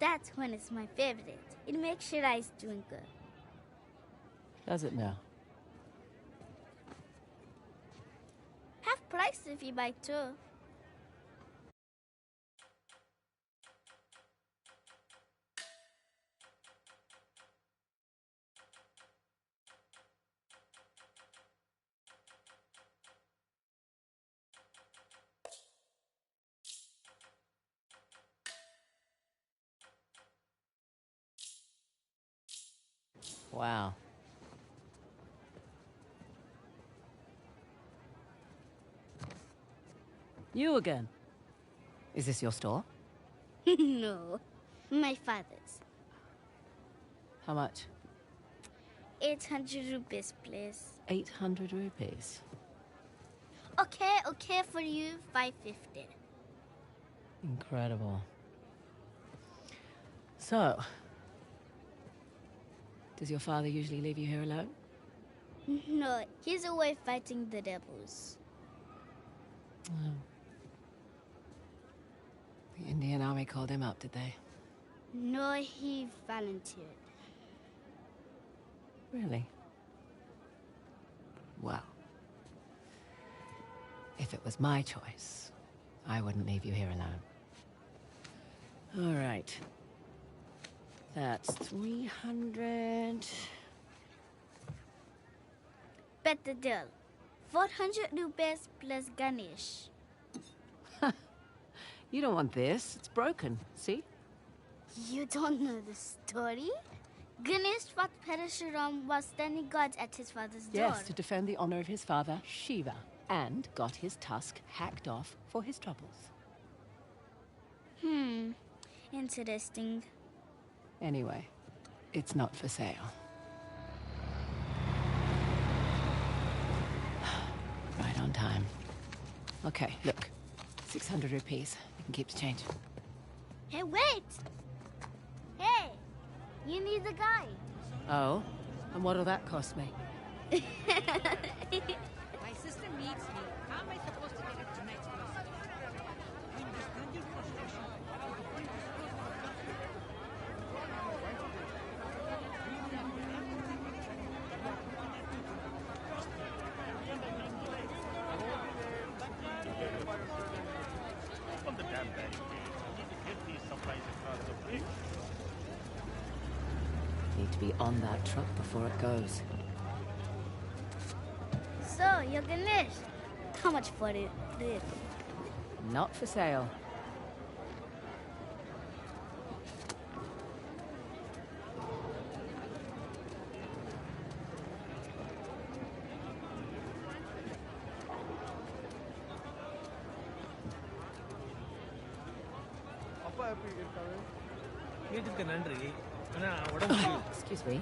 That's when it's my favorite. It makes sure I's doing good. Does it now? Half price if you buy two. Wow. You again? Is this your store? No, my father's. How much? 800 rupees, please. 800 rupees. Okay, for you, 550. Incredible. So, does your father usually leave you here alone? No, he's away fighting the devils. Oh. The Indian army called him up, did they? No, he volunteered. Really? Well, if it was my choice, I wouldn't leave you here alone. All right. That's 300. Bet the deal. 400 rupees plus Ganesh. You don't want this. It's broken. See? You don't know the story? Ganesh fought Parashuram while standing guard at his father's door. Yes, to defend the honor of his father, Shiva, and got his tusk hacked off for his troubles. Interesting. Anyway, it's not for sale. Right on time. Okay, look. 600 rupees. You can keep the change. Hey, wait! Hey, you need the guy. Oh? And what'll that cost me? My sister needs me. How am I supposed to get it tonight's grocery? In this dungeon frustration. Open the damn barricade. We need to get these supplies across the bridge. Need to be on that truck before it goes. So, you're Ganesh. How much for it? Not for sale. வீட்டுக்கு நன்றி ஆனா உடம்பு Excuse me.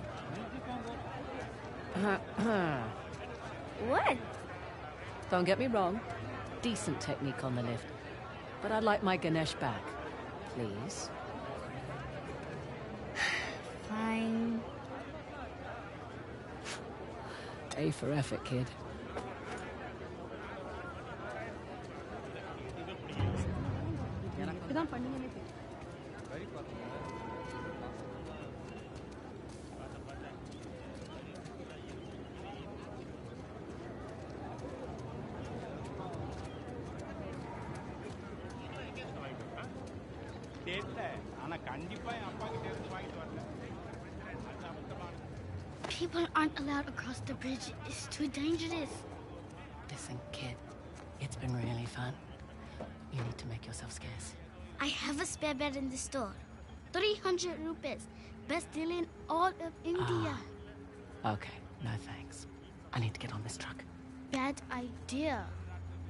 What? Don't get me wrong. Decent technique on the lift. But I'd like my Ganesh back. Please. Fine. A for effort, kid. People aren't allowed across the bridge. It's too dangerous. Listen, kid. It's been really fun. You need to make yourself scarce. I have a spare bed in the store. 300 rupees. Best deal in all of India. Okay, no thanks. I need to get on this truck. Bad idea.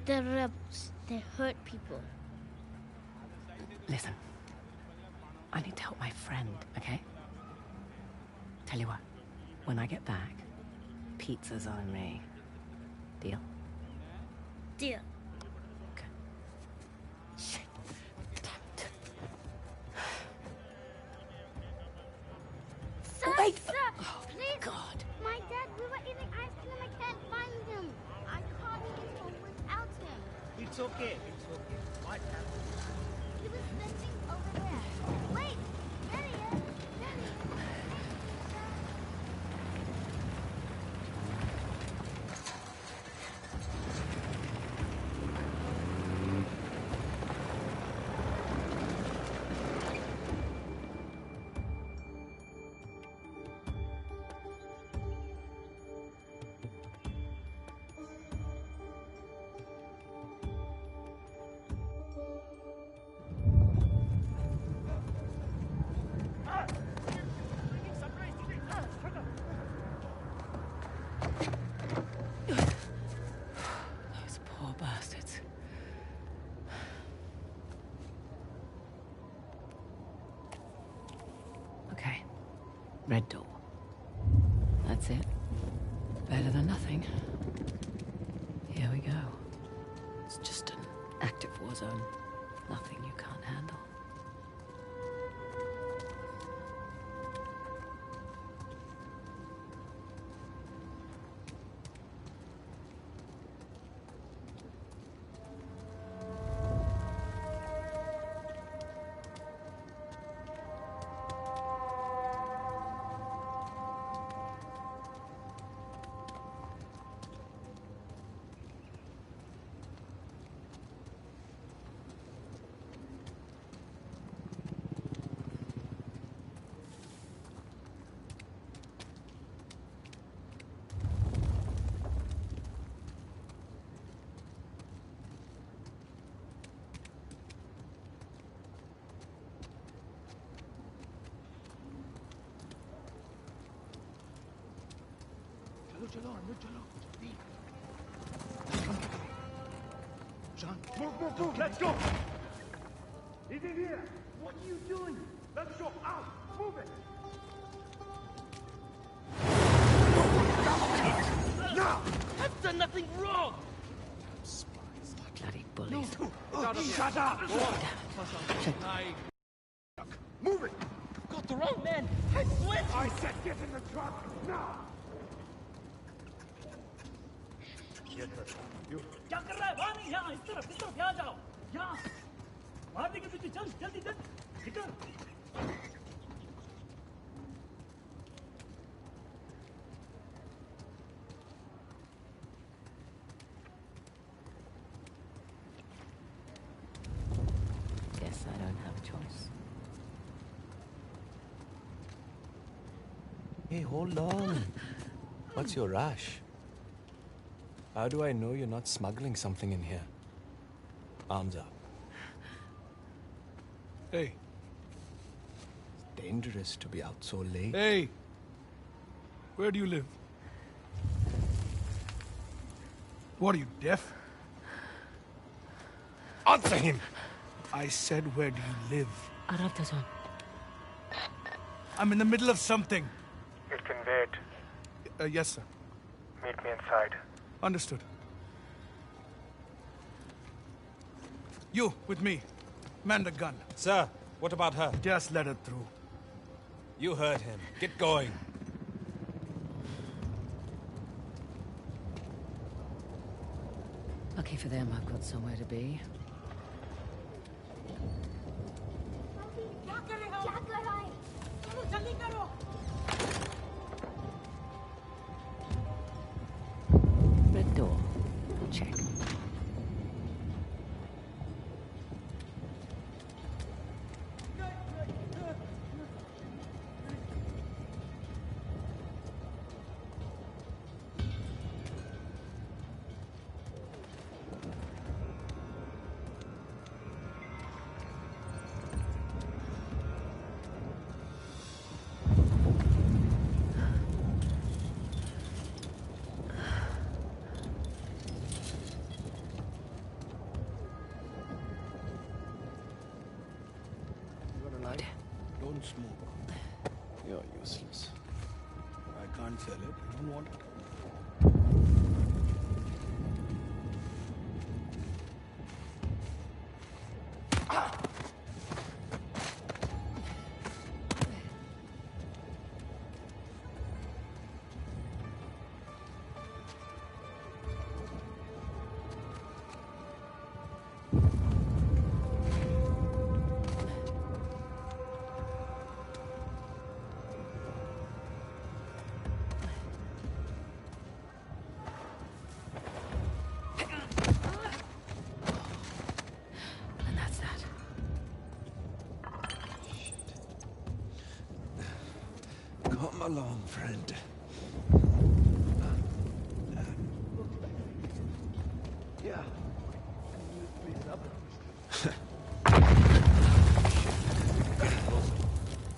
They're rebels. They hurt people. Listen. I need to help my friend, okay? Tell you what. When I get back, pizza's on me. Deal? Deal. Okay. Shit. Damn it. Sir, Wait! sir, Oh, please. God. My dad, we were eating ice cream. I can't find him. I can't get home without him. It's okay. It's okay. What happened? He was sitting over there. Wait, Red door. That's it. Better than nothing. Here we go. It's just an active war zone. Nothing you can't handle. चलो अंदर चलो John, move, let's go. He's in here. What are you doing? Let's go out. Move it. Now. I've done nothing wrong! Bloody bullies. Shut up. Move it. Got the wrong man! I swear! I said get in the truck now. क्या कर रहा है? वहाँ नहीं, यहाँ, इस तरफ यहाँ जाओ। यहाँ। मारने के पीछे चल, जल्दी चल। निकल। Guess I don't have a choice. Hey, hold on. What's your rush? How do I know you're not smuggling something in here? Arms up. Hey. It's dangerous to be out so late. Hey! Where do you live? What are you, deaf? Answer him! I said, where do you live? Arabtazan. I'm in the middle of something. It can wait. Yes, sir. Meet me inside. Understood. You, with me. Man the gun. Sir, what about her? Just let her through. You heard him. Get going. Lucky for them, I've got somewhere to be. क्या कर रहे हो? क्या कर रहा है? चलो जल्दी करो। Red door. Check. Don't smoke. You're useless. I can't sell it. I don't want it. And that's that. Come along, friend. Yeah.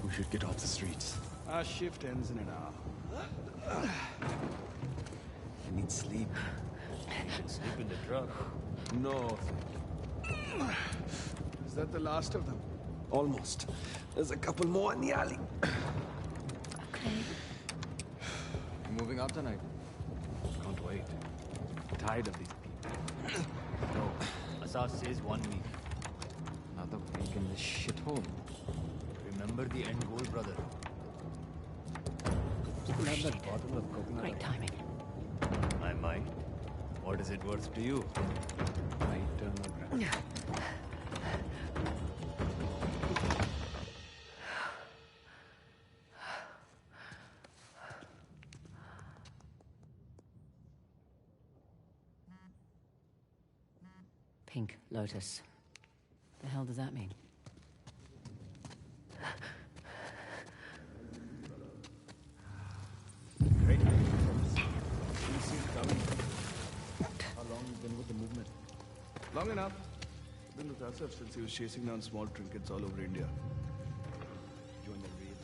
We should get off the streets. Our shift ends in an hour. I need sleep. You can sleep in the truck. No, Is that the last of them? almost. There's a couple more in the alley. You moving out tonight? Can't wait. Tired of these people. No, Asad says 1 week. Another week in this shithole. Remember the end goal, brother. Still have that bottle of coconut. Great timing. I might. What is it worth to you? My eternal gratitude. Pink lotus. The hell does that mean? Great. How long you been with the movement? Long enough. Been with Asaf since he was chasing down small trinkets all over India. Joined the raid.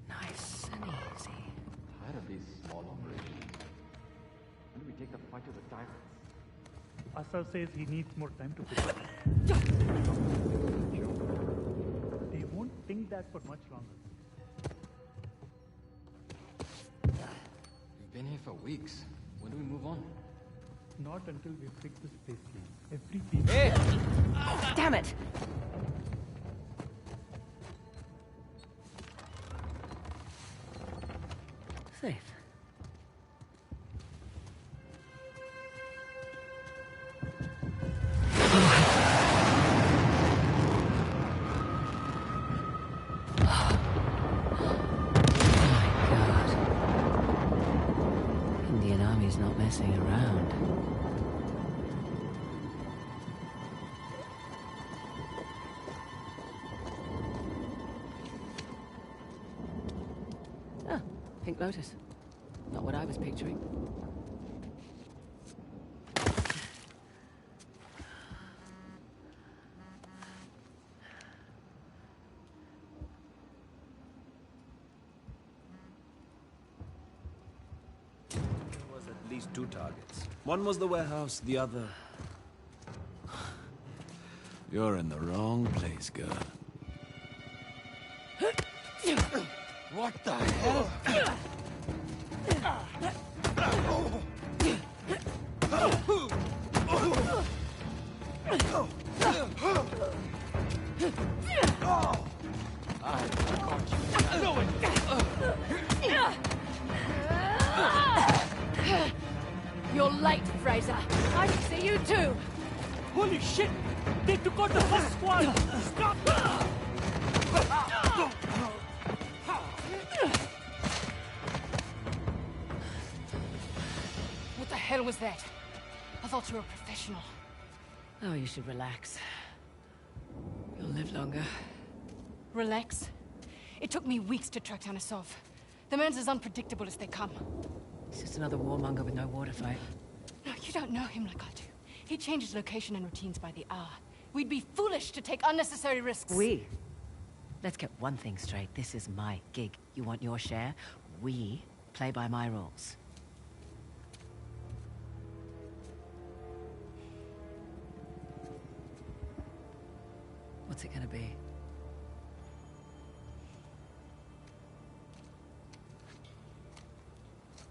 Nice and easy. Tired of these small operations. When do we take the fight to the tyrants? Asaf says he needs more time to prepare. They won't think that for much longer. We've been here for weeks. When do we move on? Not until we fix this place clean. Every piece. Hey! Damn it! Safe. Indian Army's not messing around. Ah, Pink Lotus. Not what I was picturing. Was at least 2 targets. One was the warehouse, the other... You're in the wrong place, girl. What the hell? You're late, Fraser. I can see you too. Holy shit! They took out the first squad! Stop! What the hell was that? I thought you were a professional. Oh, you should relax. You'll live longer. Relax? It took me weeks to track down Asov. The man's as unpredictable as they come. He's just another warmonger with no war to fight. No, you don't know him like I do. He changes location and routines by the hour. We'd be foolish to take unnecessary risks. We? Let's get one thing straight. This is my gig. You want your share? We play by my rules. What's it gonna be?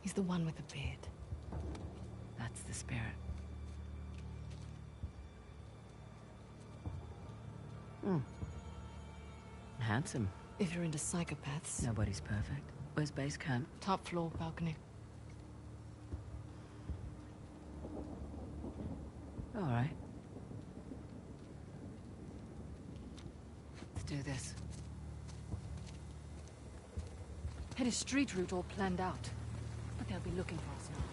He's the one with the beard. That's the spirit. Handsome. If you're into psychopaths. Nobody's perfect. Where's base camp? Top floor, balcony. All right. Let's do this. Had a street route all planned out. But they'll be looking for us now.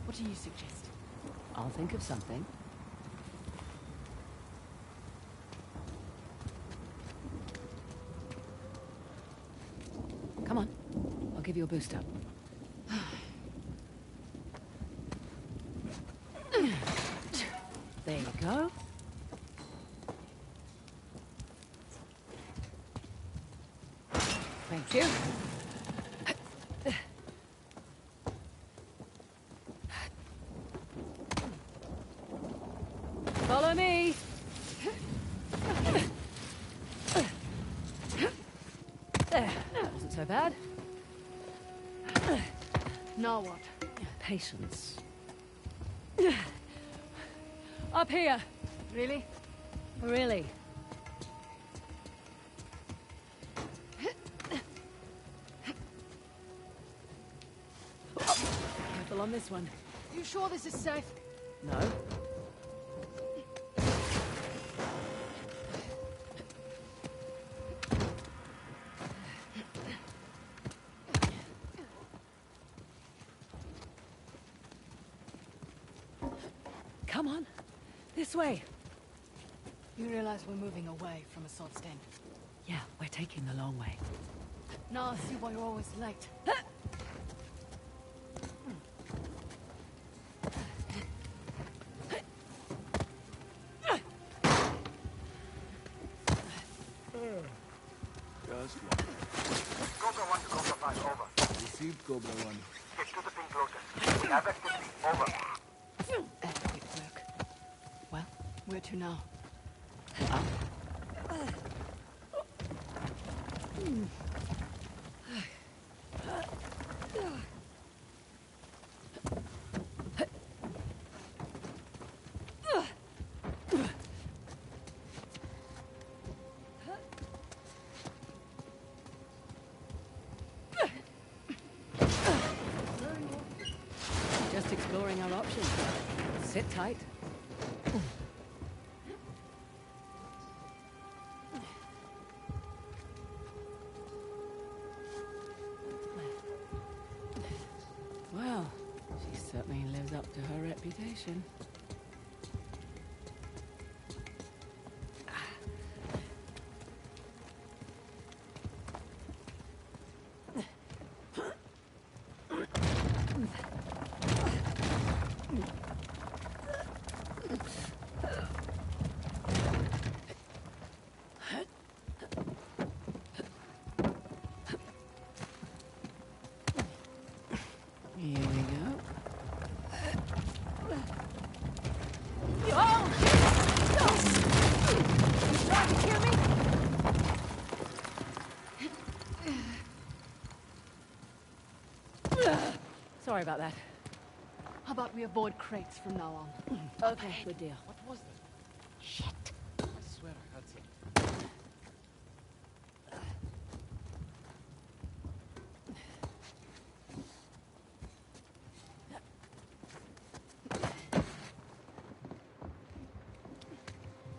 What do you suggest? I'll think of something. Come on. I'll give you a boost up. There you go. Thank you. so bad. Now what? Patience. Up here. Really? Really. Careful on this one. You sure this is safe? No. Come on. This way. You realize we're moving away from a sword's den? Yeah, we're taking the long way. Now I see why you're always late. Just Cobra 1 to Cobra 5, over. received Cobra 1. Get to the pink lotus. We have activity, over. Adequate work. Well, where to now? Just exploring our options. Sit tight. Well, she certainly lives up to her reputation. Here we go. You trying to kill me? Sorry about that. How about we avoid crates from now on? Okay, good deal. What was that? Shit. I swear I heard something.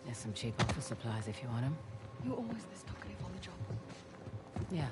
There's some cheap office supplies if you want them. You're always this talkative on the job. Yeah.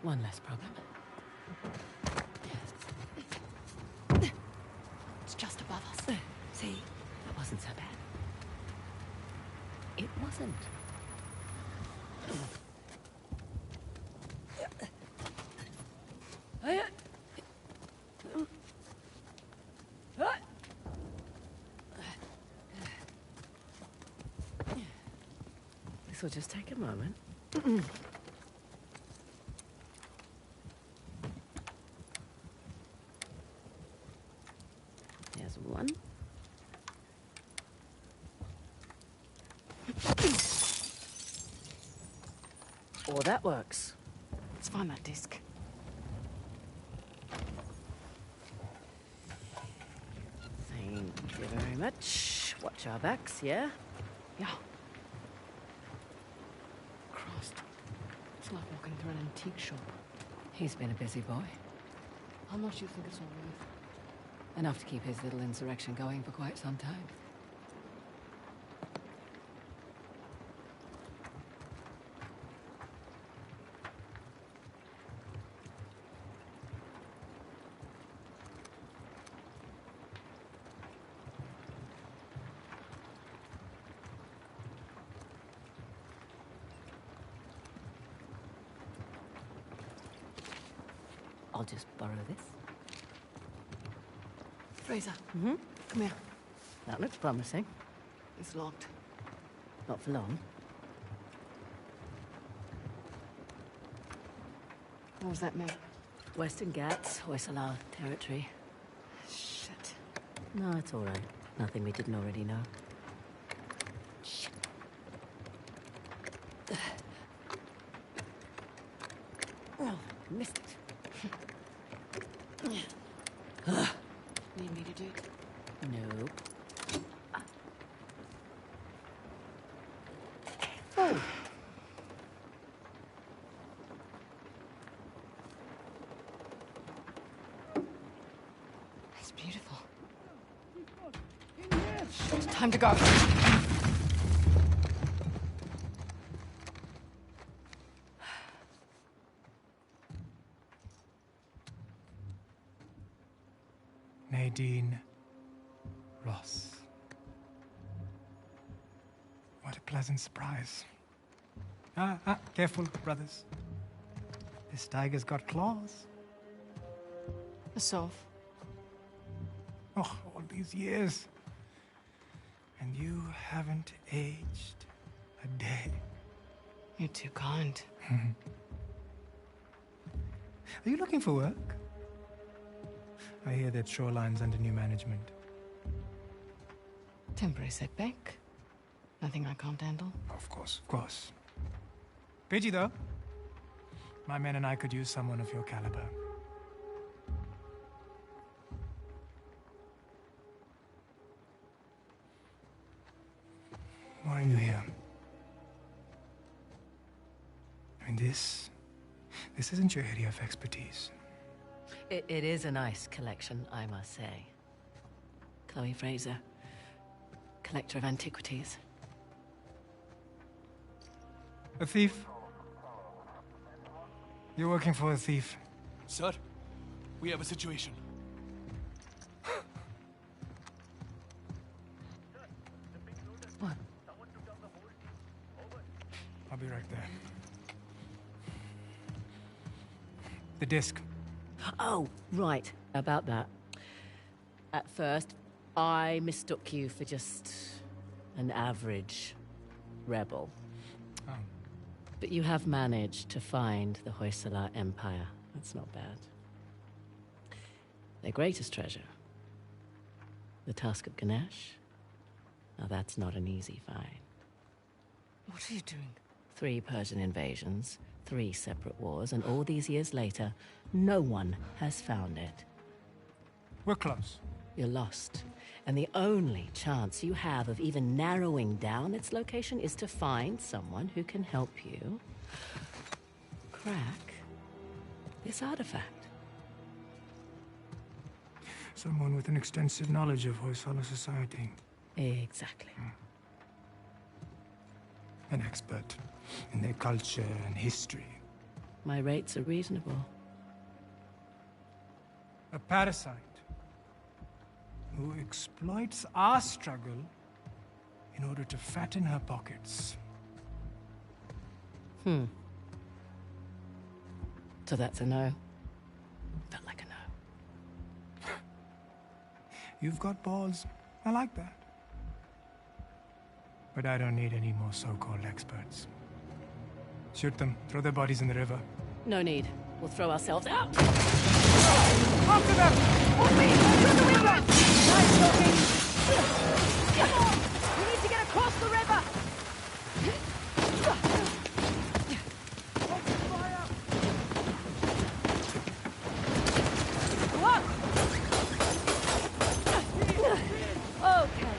One less problem. It's just above us. See, that wasn't so bad. It wasn't. This will just take a moment. There's one. Or that works. Let's find that disc. Thank you very much. Watch our backs, yeah? Yeah. Christ. It's like walking through an antique shop. He's been a busy boy. How much do you think it's all worth? Enough to keep his little insurrection going for quite some time. I'll just borrow this. Fraser, Mm-hmm. come here. That looks promising. It's locked. Not for long. What does that mean? Western Ghats, Hoysala territory. Shit. No, it's all right. Nothing we didn't already know. Shit. Oh, missed it. Need me to do it? Nope. Oh. It's beautiful. Shit, time to go. Nadine Ross. What a pleasant surprise. Careful, brothers. This tiger's got claws. A sov. Oh, all these years. And you haven't aged a day. You're too kind. Are you looking for work? I hear that Shoreline's under new management. Temporary setback. Nothing I can't handle. Of course, of course. Pidgey, though. My men and I could use someone of your caliber. Why are you here? I mean, this isn't your area of expertise. It is a nice collection, I must say. Chloe Fraser, collector of antiquities. A thief? You're working for a thief. Sir, we have a situation. What? I'll be right there. The disc. Oh, right. About that. At first, I mistook you for just an average rebel. Oh. But you have managed to find the Hoysala Empire. That's not bad. Their greatest treasure, the Tusk of Ganesh. Now that's not an easy find. What are you doing? 3 Persian invasions, 3 separate wars, and all these years later, no one has found it. We're close. You're lost. And the only chance you have of even narrowing down its location is to find someone who can help you crack this artifact. Someone with an extensive knowledge of Hoysala society. Exactly. An expert in their culture and history. My rates are reasonable. A parasite who exploits our struggle in order to fatten her pockets. So that's a no? Felt like a no. You've got balls. I like that. But I don't need any more so-called experts. Shoot them. Throw their bodies in the river. No need. We'll throw ourselves out. After them! Help me! Through the river! Nice talking! Come on! We need to get across the river! What? Okay.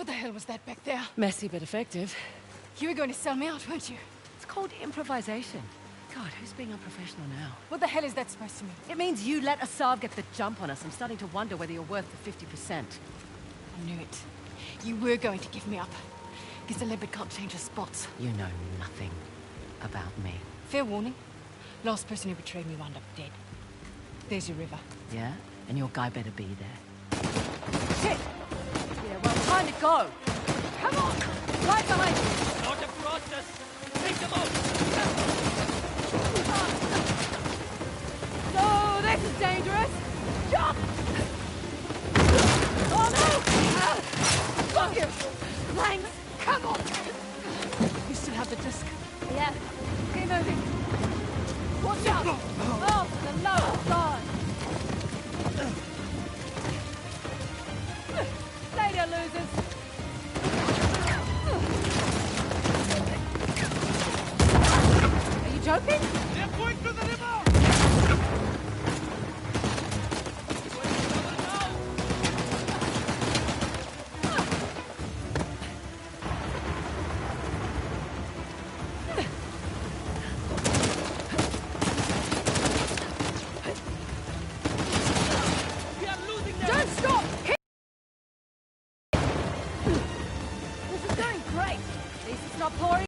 What the hell was that back there? Messy but effective. You were going to sell me out, weren't you? It's called improvisation. God, who's being unprofessional now? What the hell is that supposed to mean? It means you let Asav get the jump on us. I'm starting to wonder whether you're worth the 50%. I knew it. You were going to give me up. Because the leopard can't change his spots. You know nothing about me. Fair warning. Last person who betrayed me wound up dead. There's your river. Yeah? And your guy better be there. Shit! Yeah, well, time to go! Come on! Right behind you! Not a process. Take them out. So, this is dangerous! Jump! Oh no! Fuck you! Thanks! Come on! You still have the disc? Yeah. Keep moving! Watch out! Oh, the low side! Stay there, losers! Are you joking? They're going to the river! Don't stop! This is going great! Please stop pouring.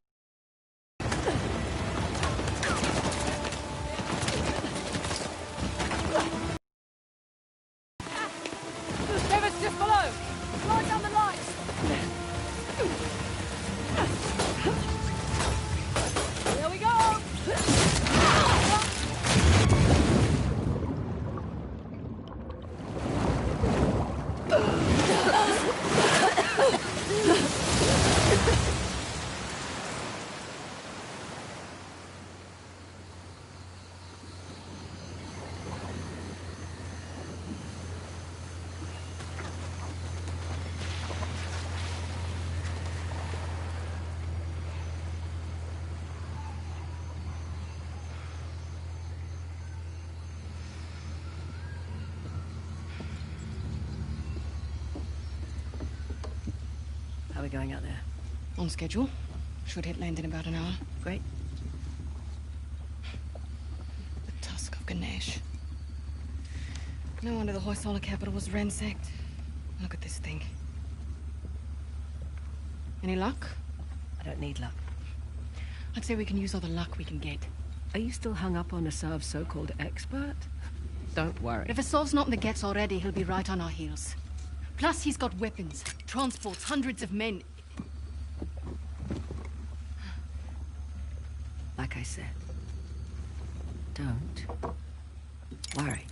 Lever's just below! Slide down the lights! Here we go! How are we going out there? On schedule. Should hit land in about an hour. Great. The tusk of Ganesh. No wonder the Hoysala capital was ransacked. Look at this thing. Any luck? I don't need luck. I'd say we can use all the luck we can get. Are you still hung up on Asav's so-called expert? Don't worry. If Asav's not in the Gets already, he'll be right on our heels. Plus, he's got weapons, transports, hundreds of men. Like I said, don't worry.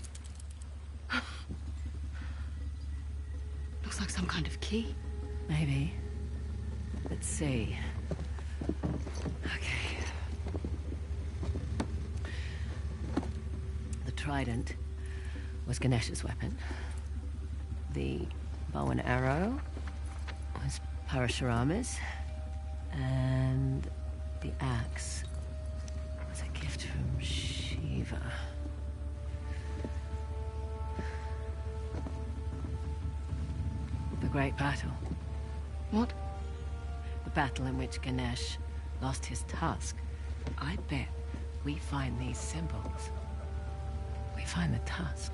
Looks like some kind of key. Maybe. Let's see. Okay. The trident was Ganesh's weapon. The bow and arrow was Parashurama's. And the axe was a gift from Shiva. The Great Battle. What? The battle in which Ganesh lost his tusk. I bet we find these symbols. We find the tusk.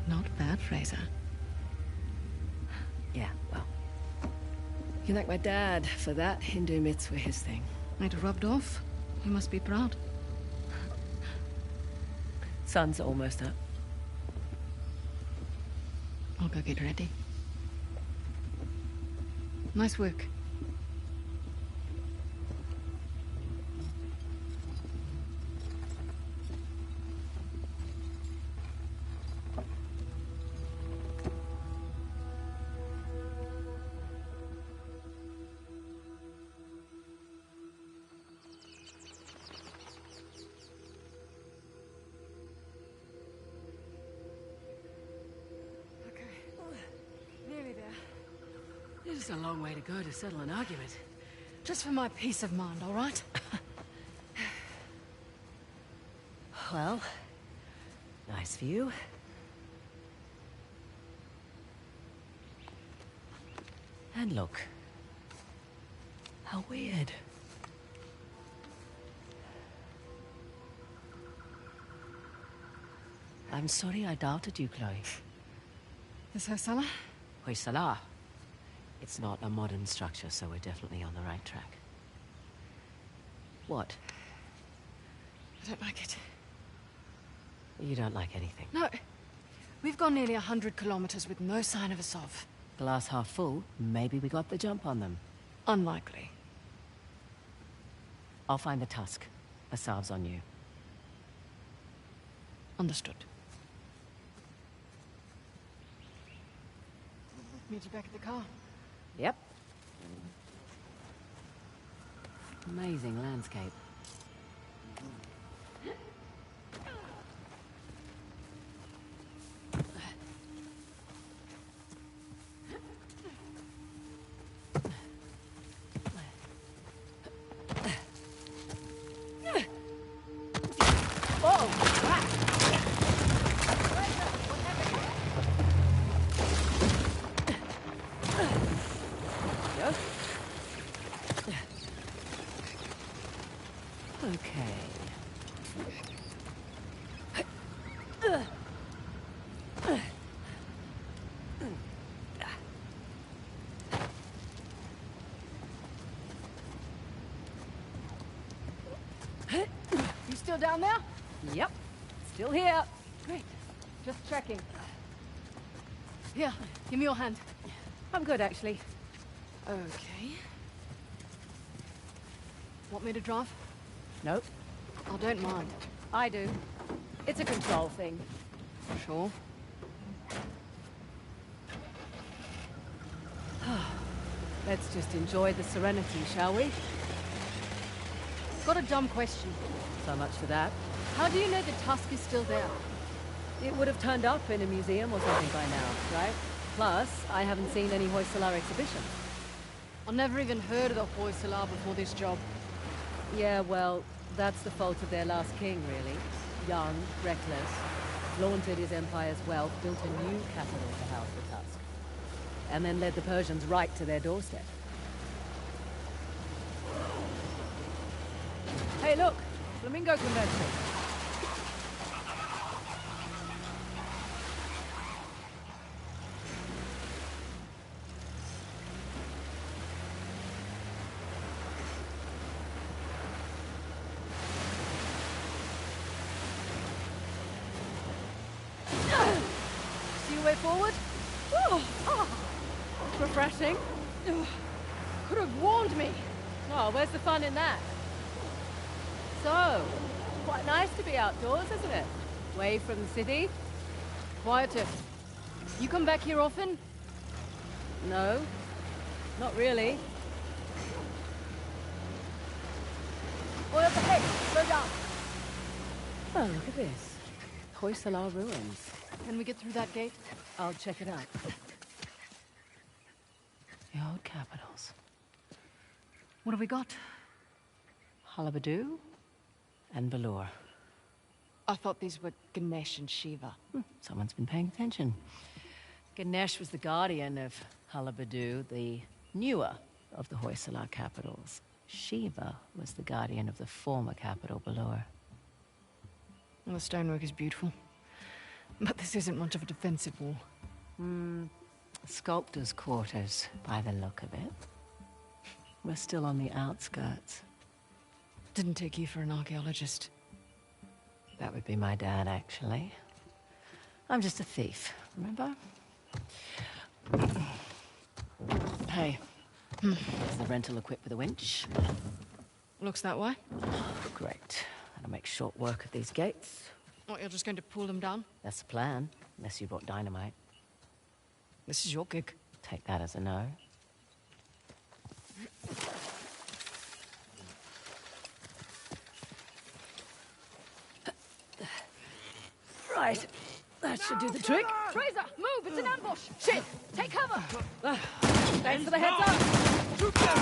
Not bad, Fraser. Yeah, well. You thank my dad for that. Hindu myths were his thing. Might have rubbed off. You must be proud. Sun's almost up. I'll go get ready. Nice work. This is a long way to go to settle an argument. Just for my peace of mind, all right? Well, nice view. And look. How weird. I'm sorry I doubted you, Chloe. This Hoysala? Hoysala. It's not a modern structure, so we're definitely on the right track. What? I don't like it. You don't like anything. No. We've gone nearly 100 kilometers with no sign of a Sov. Glass half full, maybe we got the jump on them. Unlikely. I'll find the tusk. Asav's on you. Understood. Meet you back at the car. Yep. Amazing landscape. You still down there? Yep. Still here. Great. Just checking. Here, give me your hand. I'm good, actually. Okay. Want me to drive? Nope. I don't mind. I do. It's a control thing. Sure. Let's just enjoy the serenity, shall we? Got a dumb question. So much for that. How do you know the tusk is still there? It would have turned up in a museum or something by now, right? Plus, I haven't seen any Hoysala exhibitions. I've never even heard of the Hoysala before this job. Yeah, well, that's the fault of their last king, really. Young, reckless, flaunted his empire's wealth, built a new capital to house the tusk, and then led the Persians right to their doorstep. Hey, look! Flamingo convention. See your way forward? Refreshing. Could have warned me. Oh, where's the fun in that? So, quite nice to be outdoors, isn't it? Away from the city. Quieter. You come back here often? No, not really. Oil ahead. Slow down. Oh, look at this. Hoysala ruins. Can we get through that gate? I'll check it out. The old capitals. What have we got? Halabadu and Balor. I thought these were Ganesh and Shiva. Someone's been paying attention. Ganesh was the guardian of Halabadu, the newer of the Hoysala capitals. Shiva was the guardian of the former capital, Balor. Well, the stonework is beautiful. But this isn't much of a defensive wall. Sculptor's quarters, by the look of it. We're still on the outskirts. Didn't take you for an archaeologist. That would be my dad, actually. I'm just a thief, remember? Hey, there's the rental equipped with a winch. Looks that way. Great. That'll make short work of these gates. What, you're just going to pull them down? That's the plan, unless you brought dynamite. This is your gig. Take that as a no. Right. That should do the trick. Fraser, move! It's an ambush! Shit! Take cover! Thanks for the heads up. You got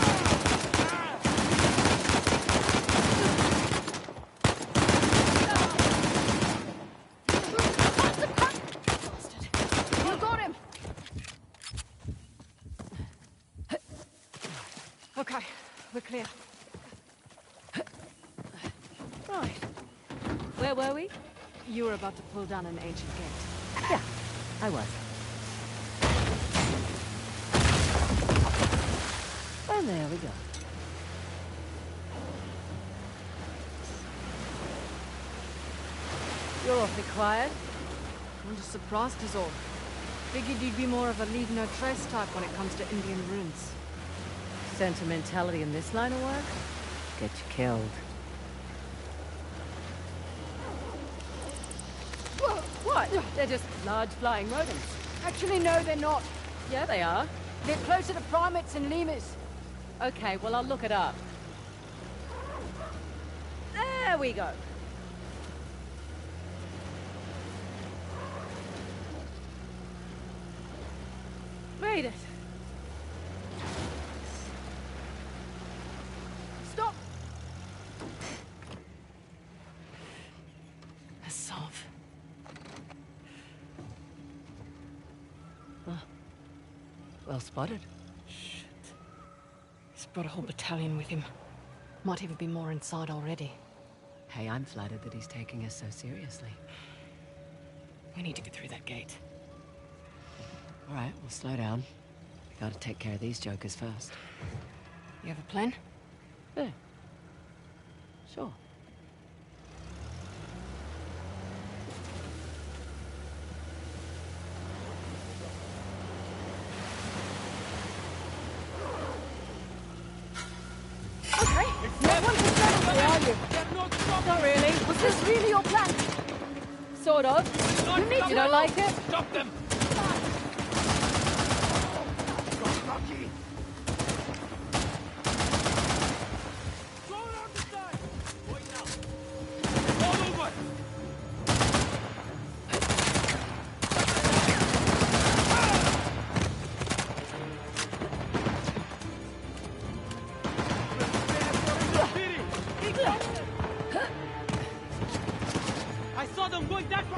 him! Okay, we're clear. Right. Where were we? You were about to pull down an ancient gate. Yeah, I was. And there we go. You're awfully quiet. I'm just surprised is all. Figured you'd be more of a leave no trace type when it comes to Indian ruins. Sentimentality in this line of work? Get you killed. What? They're just large flying rodents. Actually, no, they're not. Yeah, they are. They're closer to primates and lemurs. Okay, well, I'll look it up. There we go. Read it. Stop! A salve. Oh. Well spotted. Shit. He's brought a whole battalion with him. Might even be more inside already. Hey, I'm flattered that he's taking us so seriously. We need to get through that gate. All right, we'll slow down. We gotta take care of these jokers first. You have a plan? Yeah. Sure. Okay. No one can settle. Where are you? Not really. Was this really your plan? Sort of. You don't like it? Stop them! I saw them going that way.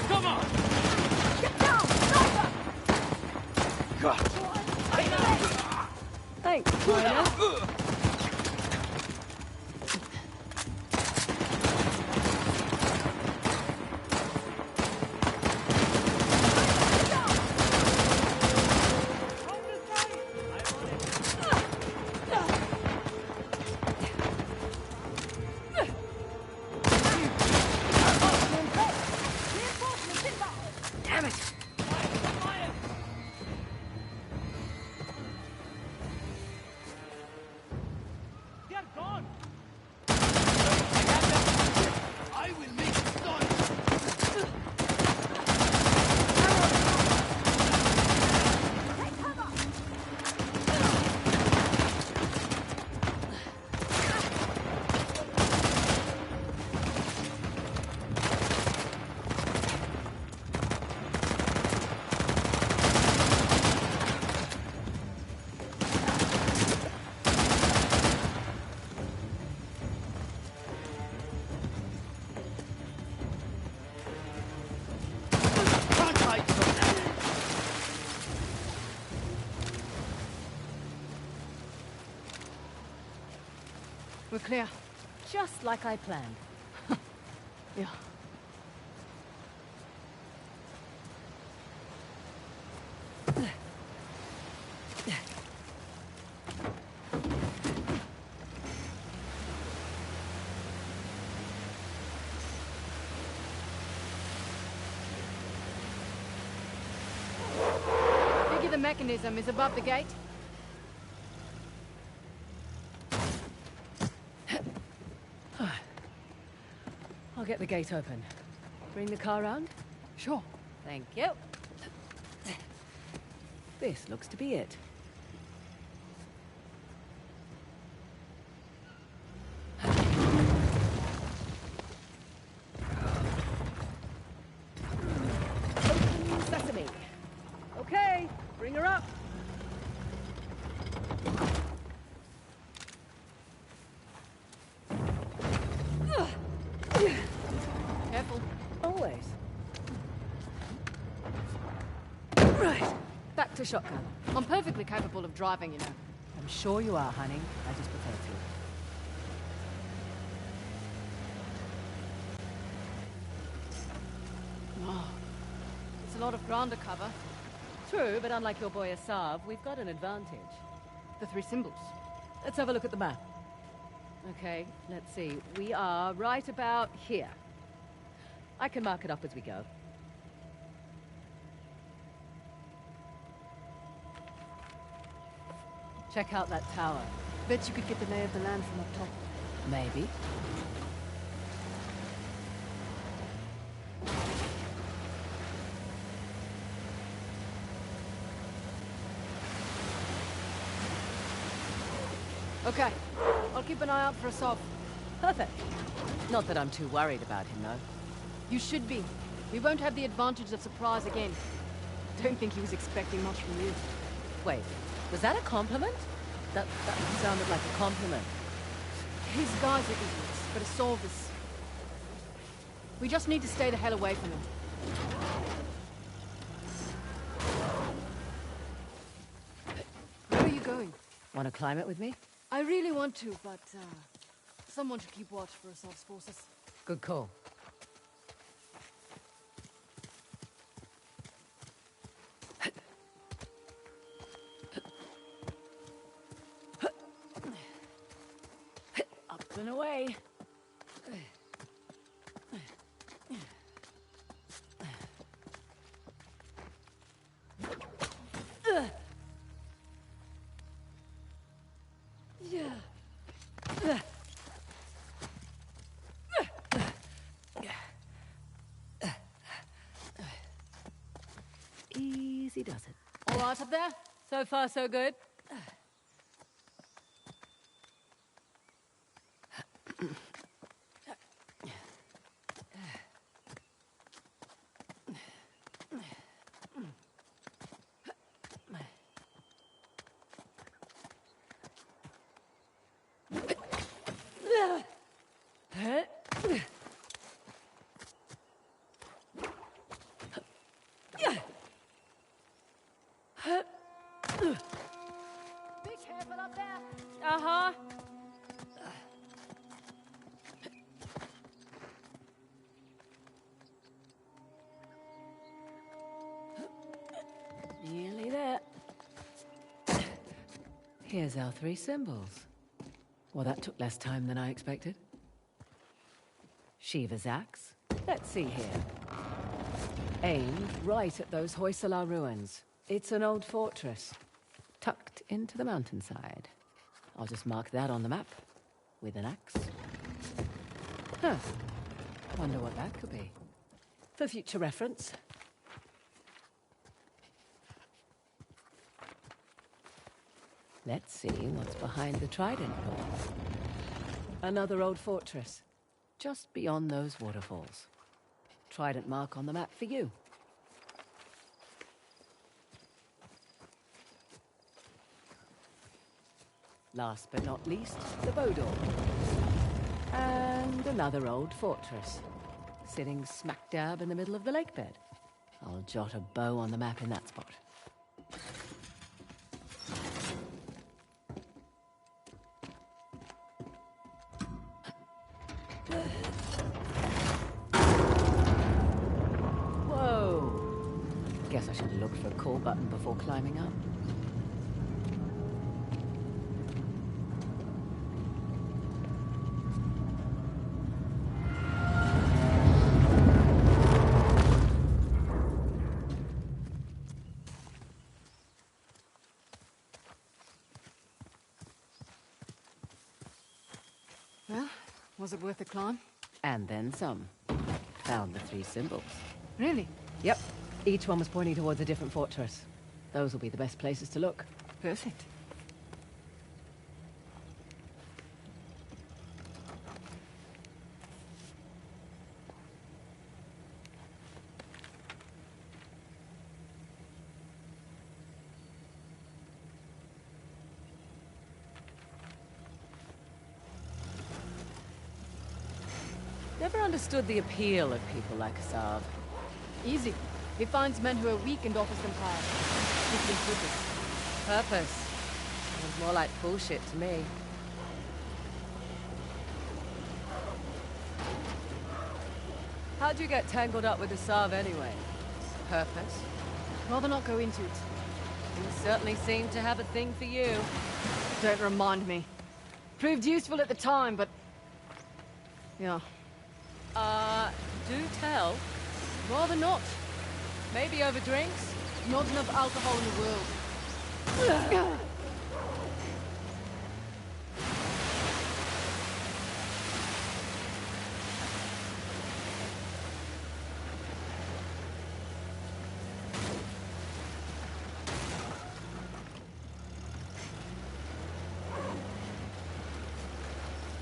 Come on! Get down! Sniper! Thanks, Spider. Damn it! They're gone. I will make it done! Can't hide from them! We're clear. Just like I planned. Yeah. Figure the mechanism is above the gate. I'll get the gate open. Bring the car round? Sure. Thank you. This looks to be it. Open sesame. Okay, bring her up. Careful. Always. Right, that back to shotgun. I'm perfectly capable of driving, you know. I'm sure you are, honey. I just prefer to. Oh, it's a lot of ground to cover. True, but unlike your boy Asav, we've got an advantage. The 3 symbols. Let's have a look at the map. Okay, let's see. We are right about here. I can mark it up as we go. Check out that tower. Bet you could get the lay of the land from up top. Maybe. Okay, I'll keep an eye out for Asav. Perfect. Not that I'm too worried about him, though. You should be. We won't have the advantage of surprise again. Don't think he was expecting much from you. Wait, was that a compliment? That sounded like a compliment. His guys are idiots, but Asav is... We just need to stay the hell away from him. Where are you going? Want to climb it with me? I really want to, but someone should keep watch for Asav's forces. Good call. Up and away. Easy does it. All right up there? So far, so good. Be careful up there. Uh-huh. Nearly there. Here's our 3 symbols. Well, that took less time than I expected. Shiva's axe. Let's see here. Aimed right at those Hoysala ruins. It's an old fortress, tucked into the mountainside. I'll just mark that on the map, with an axe. Huh. Wonder what that could be. For future reference. Let's see what's behind the trident door. Another old fortress, just beyond those waterfalls. Trident mark on the map for you. Last but not least, the bow door. And another old fortress, sitting smack dab in the middle of the lake bed. I'll jot a bow on the map in that spot. Whoa! Guess I should have looked for a call button before climbing up. Well, was it worth the climb? And then some. Found the 3 symbols. Really? Yep. Each one was pointing towards a different fortress. Those will be the best places to look. Perfect. Never understood the appeal of people like Asav. Easy. He finds men who are weak and offers them power. Purpose. Sounds more like bullshit to me. How'd you get tangled up with the Sav anyway? Purpose? Rather not go into it. You certainly seem to have a thing for you. Don't remind me. Proved useful at the time, but... yeah. Do tell. Rather not. Maybe over drinks? Not enough alcohol in the world.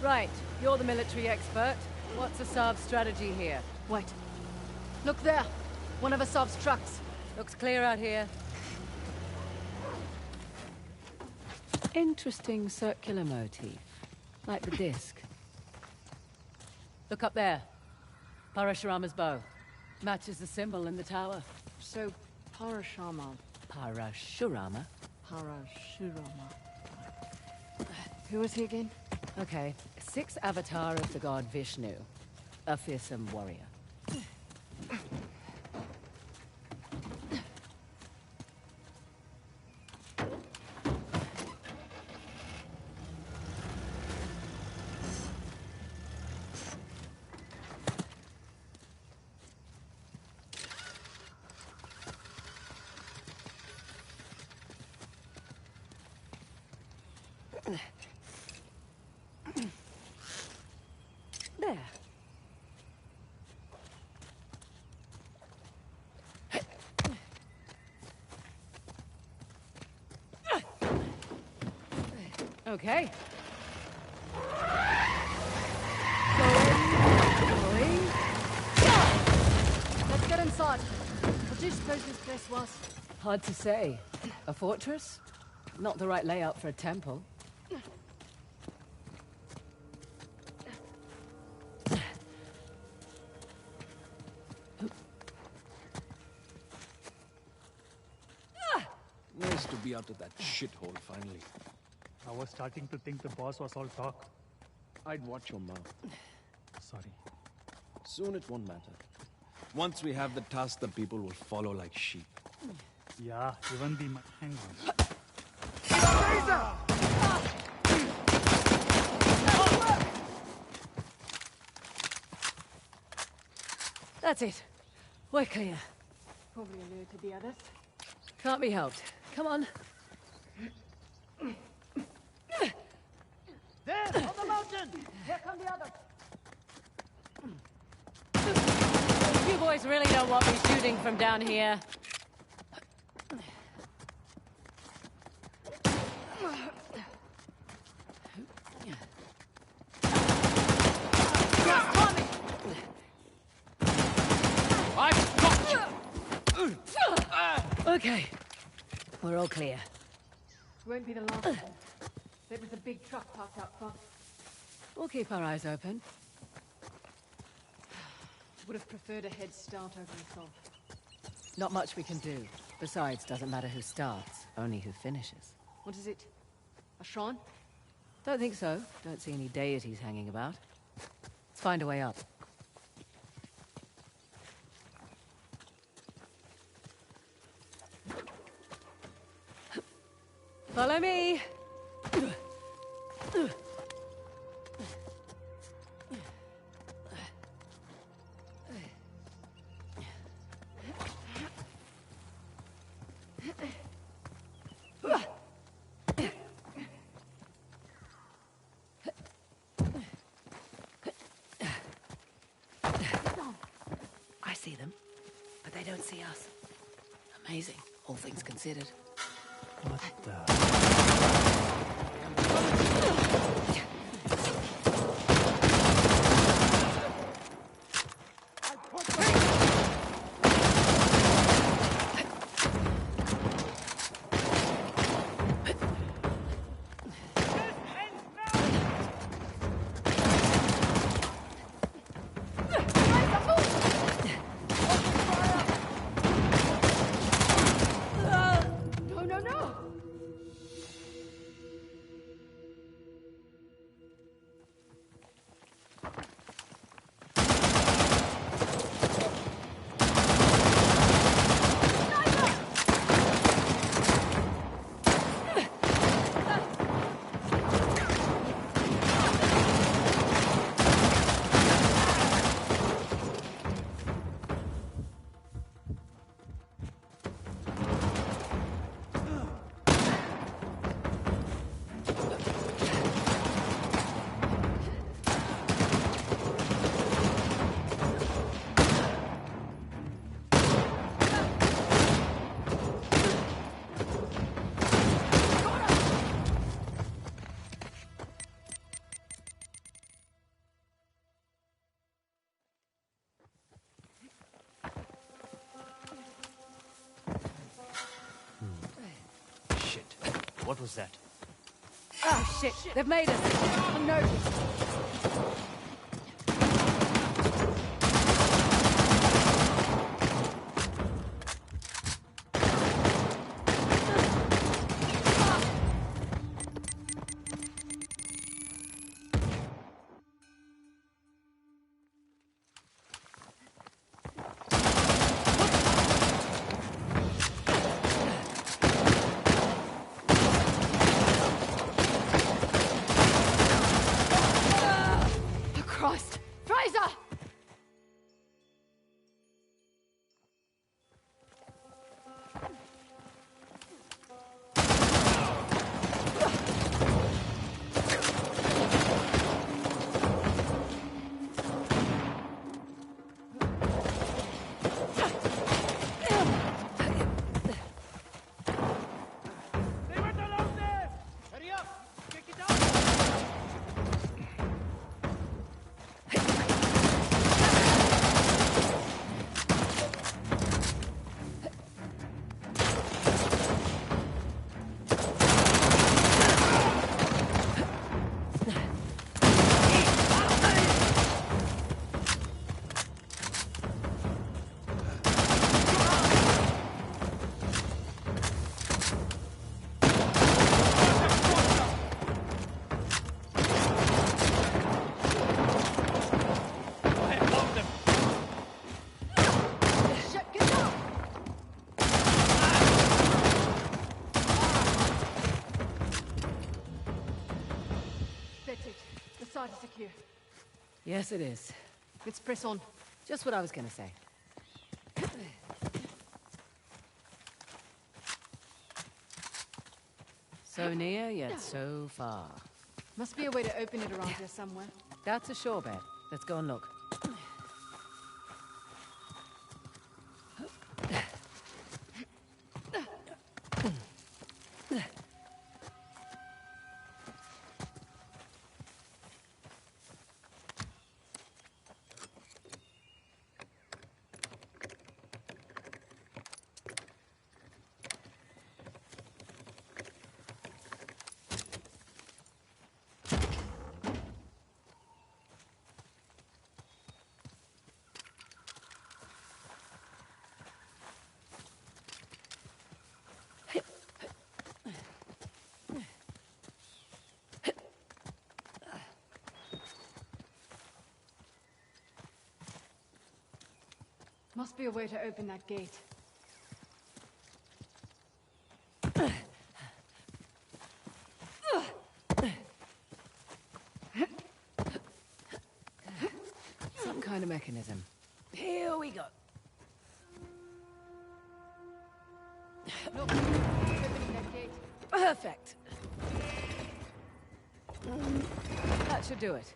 Right, you're the military expert. What's Asav's strategy here? Wait. Look there. One of Asav's trucks. Looks clear out here. Interesting circular motif. Like the disc. Look up there. Parashurama's bow. Matches the symbol in the tower. So, Parashurama. Parashurama? Parashurama. Who is he again? Okay, 6th avatar of the god Vishnu. A fearsome warrior. There. Okay. Going. Let's get inside. What do you suppose this place was? Hard to say. A fortress? Not the right layout for a temple. Nice to be out of that shithole finally. I was starting to think the boss was all talk. I'd watch your mouth. Sorry. Soon it won't matter. Once we have the task, the people will follow like sheep. Yeah, even the... Hang on. That's it. We're clear. Probably alerted the others. Can't be helped. Come on. There, on the mountain! Here come the others! You boys really don't want me shooting from down here. I've got you! Okay. We're all clear. Won't be the last one. There was a big truck parked out front. We'll keep our eyes open. Would have preferred a head start over himself. Not much we can do. Besides, doesn't matter who starts, only who finishes. What is it? A shrine? Don't think so. Don't see any deities hanging about. Let's find a way up. Follow me! I see them, but they don't see us. Amazing, all things considered. What the... What was that? Oh, shit. They've made us. Unnoticed. Christ! Fraser! They went along there! Hurry up! Take it out! That's it. The site is secure. Yes, it is. Let's press on. Just what I was gonna say. So near, yet so far. Must be a way to open it around here somewhere. That's a sure bet. Let's go and look. Must be a way to open that gate. Some kind of mechanism. Here we go. Look, opening that gate. Perfect. That should do it.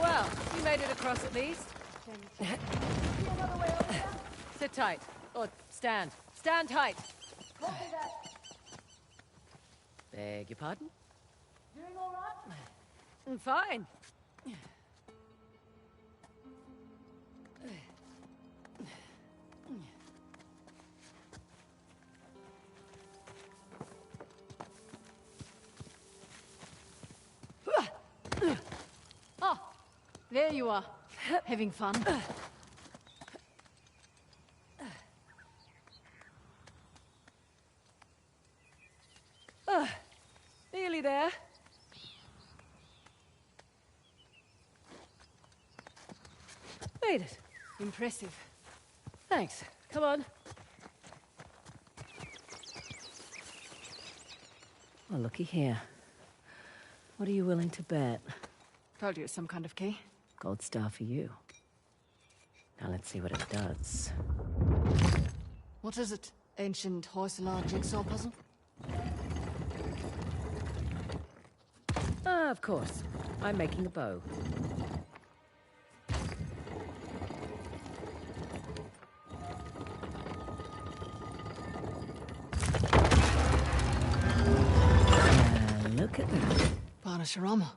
Well, you made it across at least. Sit tight. Or stand. Stand tight. Beg your pardon? Doing all right? I'm fine. Oh, there you are. Having fun. Nearly there. Made it. Impressive. Thanks. Come on. Well, looky here. What are you willing to bet? Told you it's some kind of key. Gold star for you. Now let's see what it does. What is it? Ancient Hoysala jigsaw puzzle? Ah, of course. I'm making a bow. Parashurama.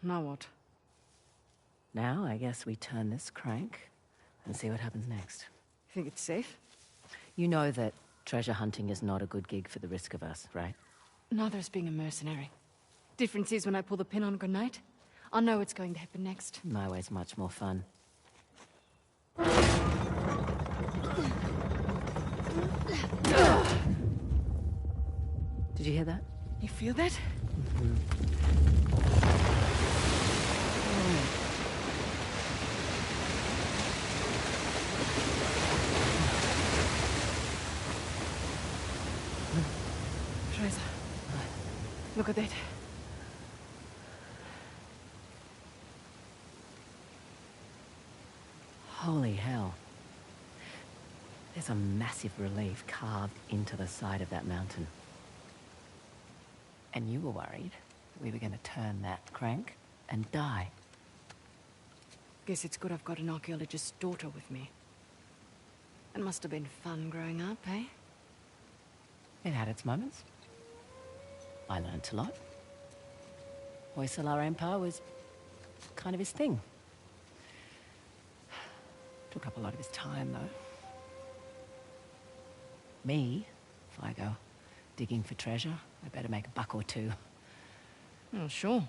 Now what? Now, I guess we turn this crank and see what happens next. You think it's safe? You know that treasure hunting is not a good gig for the risk of us, right? Neither is being a mercenary. Difference is when I pull the pin on a grenade, I know what's going to happen next. My way's much more fun. Did you hear that? You feel that? Teresa, look at that. Holy hell. There's a massive relief carved into the side of that mountain. And you were worried we were going to turn that crank and die. Guess it's good I've got an archaeologist's daughter with me. It must have been fun growing up, eh? It had its moments. I learnt a lot. Hoysalar Empire was kind of his thing. Took up a lot of his time, though. Me, if I go digging for treasure, I better make a buck or two. Oh, sure.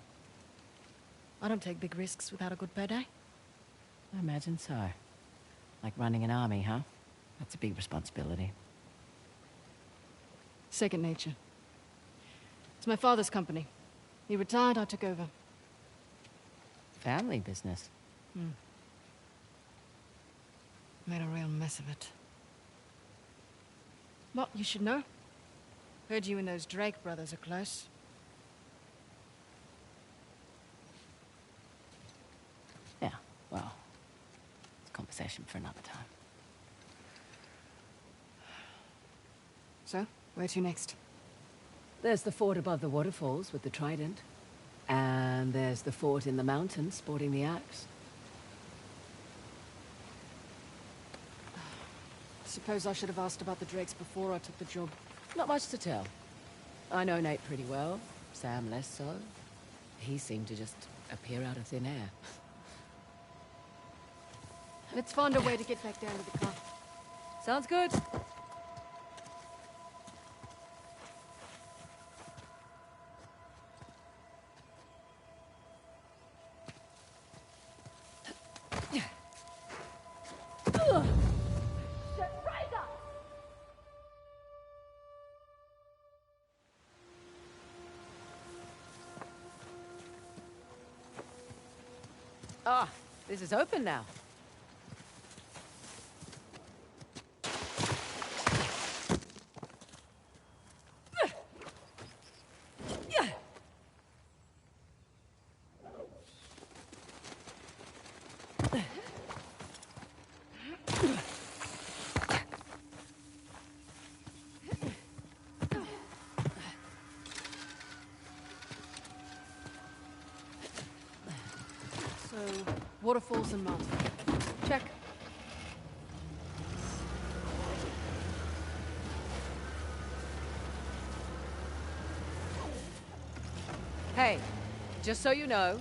I don't take big risks without a good payday. I imagine so. Like running an army, huh? That's a big responsibility. Second nature. It's my father's company. He retired, I took over. Family business. Made a real mess of it. Well, you should know. Heard you and those Drake brothers are close. Yeah, well, it's a conversation for another time. So, where to next? There's the fort above the waterfalls with the trident. And there's the fort in the mountains sporting the axe. Suppose I should have asked about the Drakes before I took the job. Not much to tell. I know Nate pretty well, Sam less so. He seemed to just appear out of thin air. Let's find a way to get back down to the car. Sounds good. Ah, this is open now. So, waterfalls and mountains. Check. Hey, just so you know,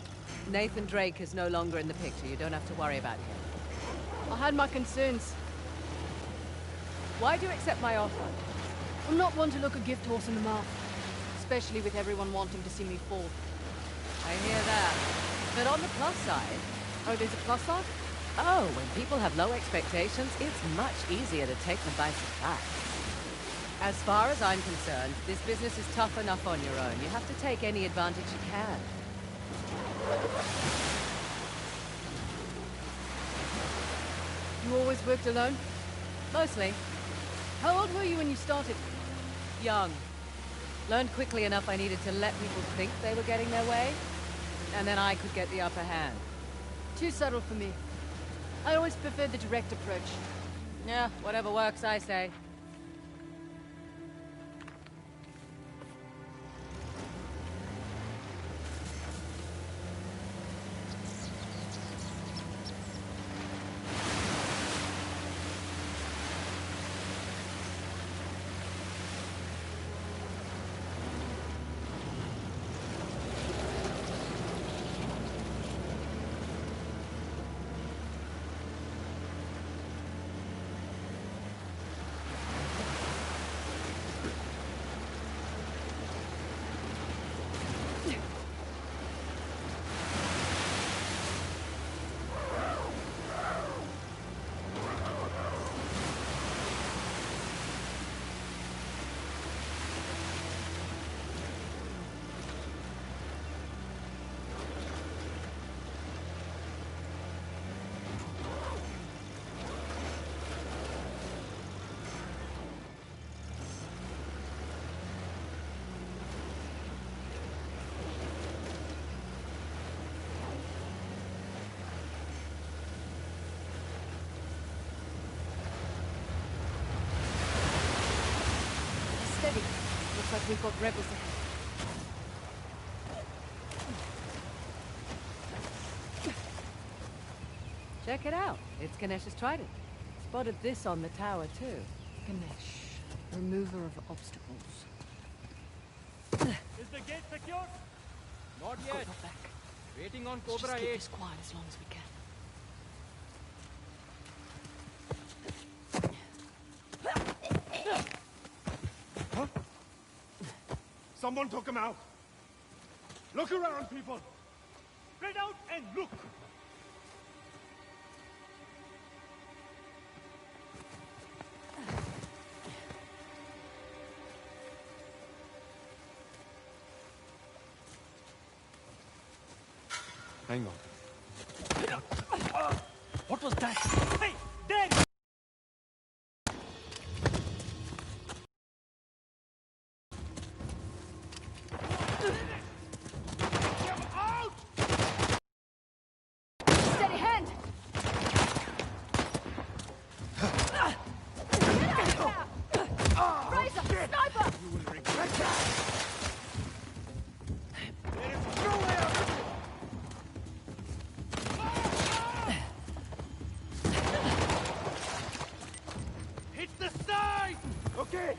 Nathan Drake is no longer in the picture. You don't have to worry about him. I had my concerns. Why do you accept my offer? I'm not one to look a gift horse in the mouth. Especially with everyone wanting to see me fall. I hear that. But on the plus side... Oh, there's a plus side? Oh, when people have low expectations, it's much easier to take them by surprise. As far as I'm concerned, this business is tough enough on your own. You have to take any advantage you can. You always worked alone? Mostly. How old were you when you started? Young. Learned quickly enough I needed to let people think they were getting their way, and then I could get the upper hand. Too subtle for me. I always preferred the direct approach. Yeah, whatever works, I say. already. Looks like we've got rebels ahead. Check it out. It's Ganesh's trident. Spotted this on the tower, too. Ganesh, remover of obstacles. Is the gate secured? Not I've yet. got your back. Waiting on Let's Cobra just keep 8. this quiet as long as we can. Huh? Someone took him out. Look around, people. Spread out and look. Hang on. What was that? Hey, there! Steady hand! Razor! Sniper! You will regret that. There is no way out of it. Hit the side! Okay.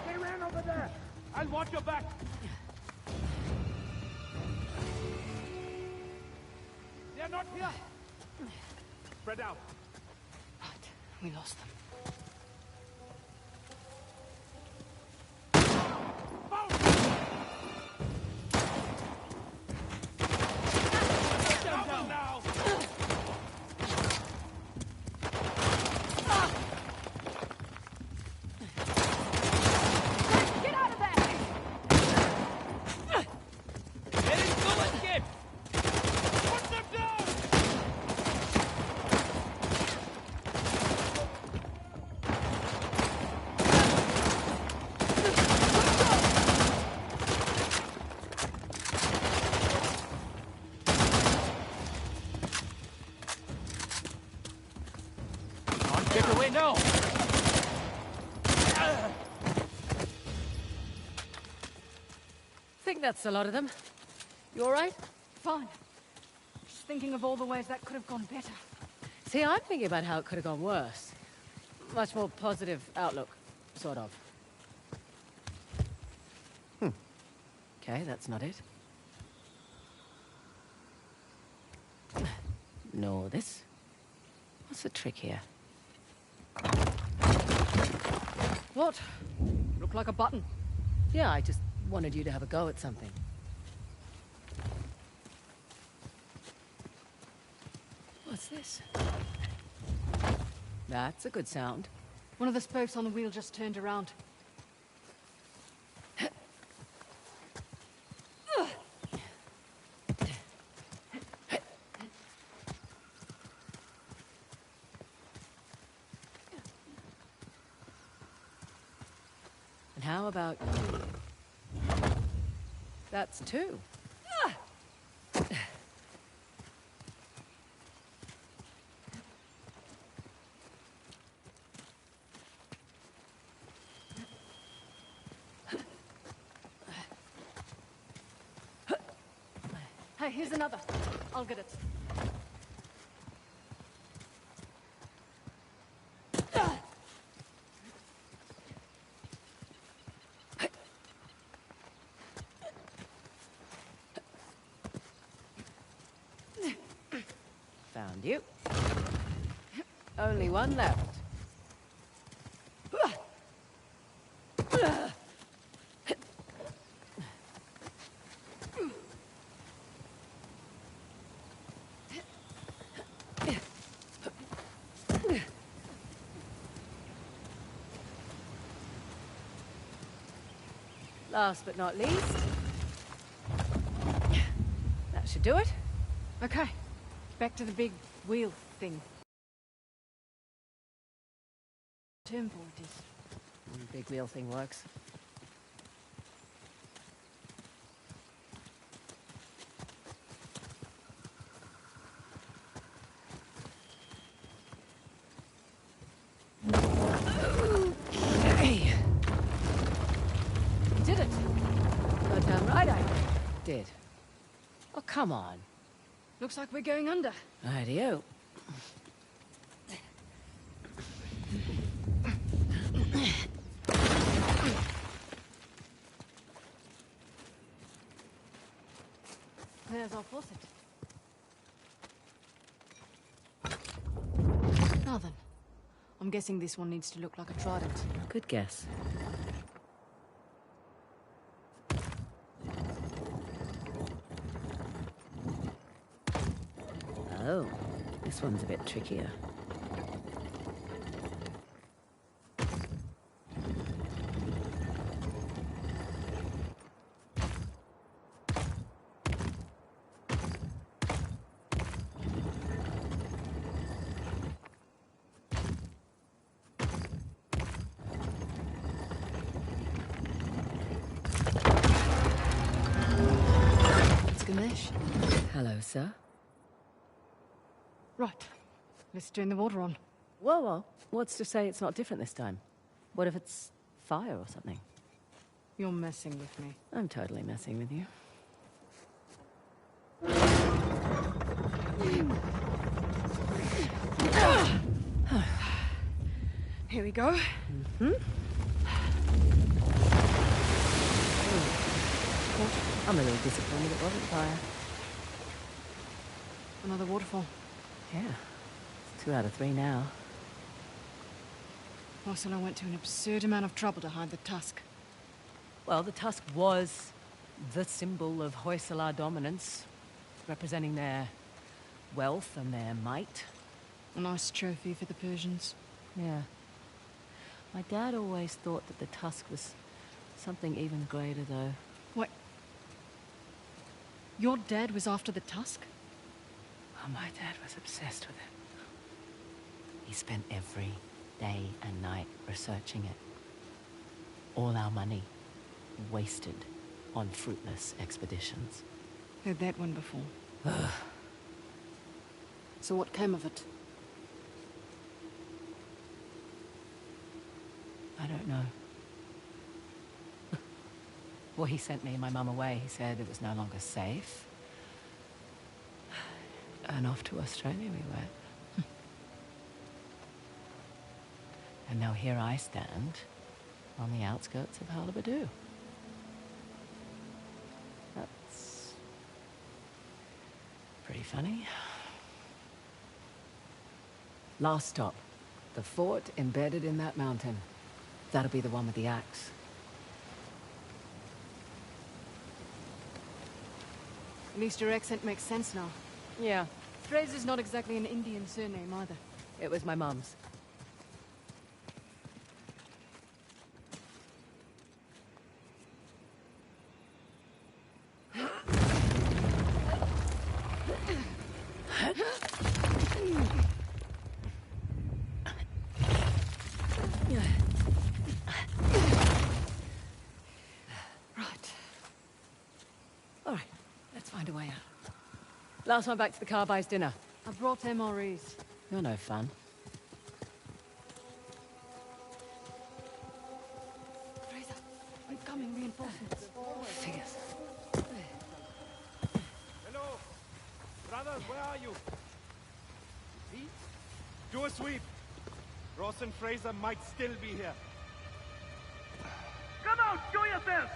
They ran over there. I'll watch your back. They're not here. Spread out. Right, we lost them. Double now. Get out of there! There is no escape. Put them down. Can't get away now! Think that's a lot of them. You alright? Fine. Just thinking of all the ways that could have gone better. See, I'm thinking about how it could have gone worse. Much more positive outlook, sort of. Okay, that's not it. No, this. What's the trick here? What? Looked like a button. Yeah, I just wanted you to have a go at something. What's this? That's a good sound. One of the spokes on the wheel just turned around. And how about you? That's two. Hey, here's another. I'll get it. Found you. Only one left. Last but not least, that should do it. Okay, back to the big wheel thing. Term for it is. Big wheel thing works. come on. Looks like we're going under. Ideo. There's our faucet. Now then. I'm guessing this one needs to look like a trident. Good guess. Oh, this one's a bit trickier. It's Ganesh. Hello, sir. Right. Let's turn the water on. Whoa, whoa. What's to say it's not different this time? What if it's fire or something? You're messing with me. I'm totally messing with you. Here we go. I'm a little disappointed it wasn't fire. Another waterfall. Yeah. It's 2 out of 3 now. Ursula went to an absurd amount of trouble to hide the tusk. Well, the tusk was the symbol of Hoysala dominance, representing their wealth and their might. A nice trophy for the Persians. Yeah. My dad always thought that the tusk was something even greater, though. What? Your dad was after the tusk? Oh, my dad was obsessed with it. He spent every day and night researching it. All our money wasted on fruitless expeditions. Heard that one before. So what came of it? I don't know. Well, he sent me and my mum away. He said it was no longer safe. And off to Australia we went. And now here I stand on the outskirts of Halibadu. That's pretty funny. Last stop. The fort embedded in that mountain. That'll be the one with the axe. At least your accent makes sense now. Yeah, Fraser's not exactly an Indian surname either. it was my mum's. Right. All right, let's find a way out. Last one back to the car buys dinner. I brought MREs. You're no fun. Fraser, incoming reinforcements. Figures. Hello? Brothers, where are you? Pete? Do a sweep. Ross and Fraser might still be here. Come out, show yourself!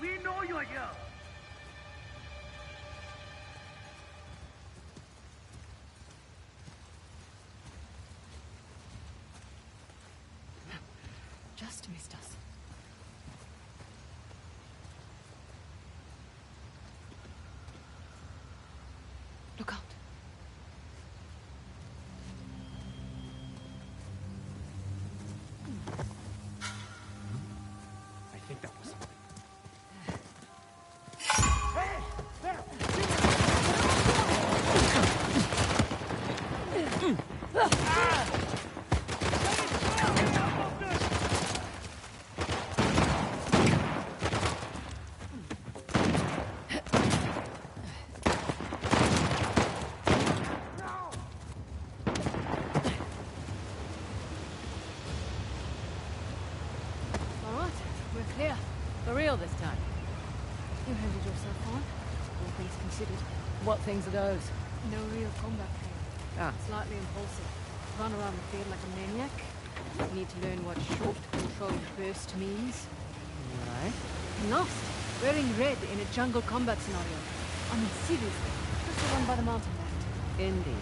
We know you are here! Just missed us. Look out. I think that was something. All right, we're clear. For real this time. You handled yourself fine, all things considered. What things are those? No real combat training. Ah. Slightly impulsive. Run around the field like a maniac. Need to learn what short, controlled burst means. Right. Lost. Wearing red in a jungle combat scenario. I mean, seriously. Just the one by the mountain left. Indeed.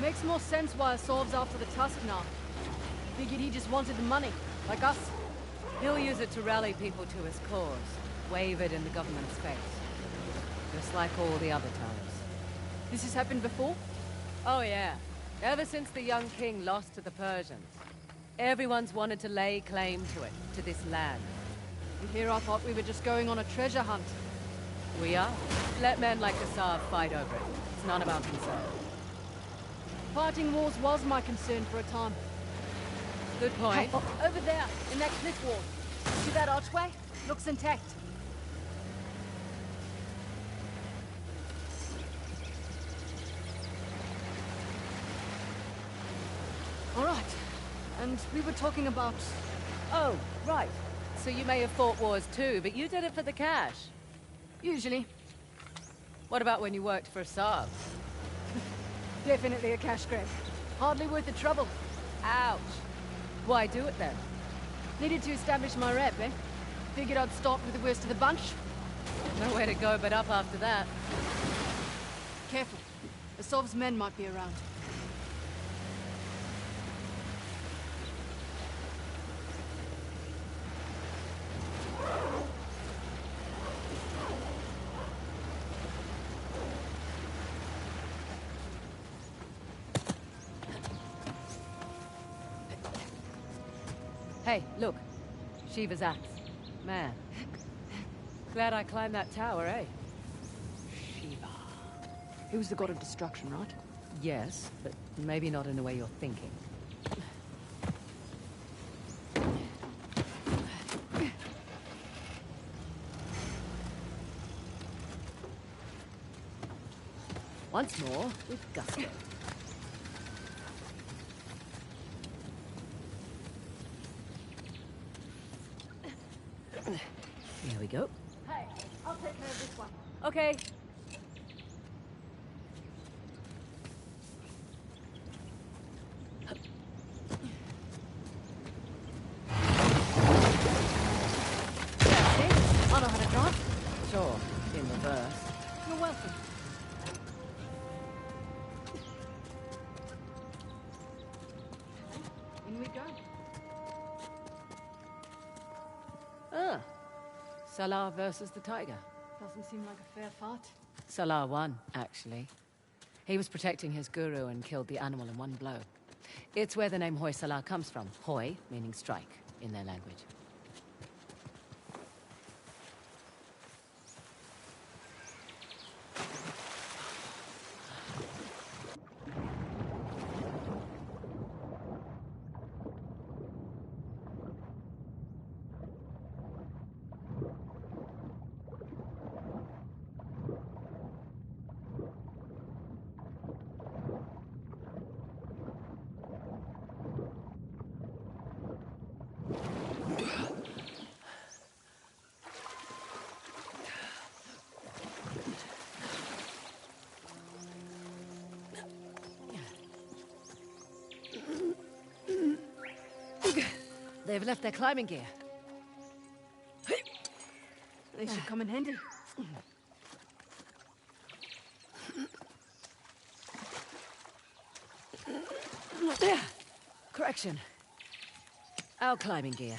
Makes more sense why Asov's after the tusk now. Figured he just wanted the money, like us. He'll use it to rally people to his cause. Wave it in the government's face. Just like all the other times. This has happened before? Oh yeah. Ever since the young king lost to the Persians. Everyone's wanted to lay claim to it, to this land. And here I thought we were just going on a treasure hunt. We are. Let men like Asav fight over it. It's none of our concern. Fighting wars was my concern for a time. Good point. Over there, in that cliff wall. See that archway? Looks intact. All right. And we were talking about... Oh, right. So you may have fought wars too, but you did it for the cash. Usually. What about when you worked for Asav? Definitely a cash grab. Hardly worth the trouble. Ouch. Why do it then? Needed to establish my rep, eh? Figured I'd start with the worst of the bunch. Nowhere to go but up after that. Careful. Asov's men might be around. Hey, look. Shiva's axe. Man. Glad I climbed that tower, eh? Shiva. He was the god of destruction, right? Yes, but maybe not in the way you're thinking. Once more, with gusto. There we go. Hey, I'll take care of this one. Okay. I know how to drive. Sure, in reverse. You're welcome. In we go. Ah. Salah versus the tiger. Doesn't seem like a fair fight. Salah won, actually. He was protecting his guru and killed the animal in one blow. It's where the name Hoysala comes from. Hoy, meaning strike, in their language. They've left their climbing gear. They should come in handy. Correction. Our climbing gear.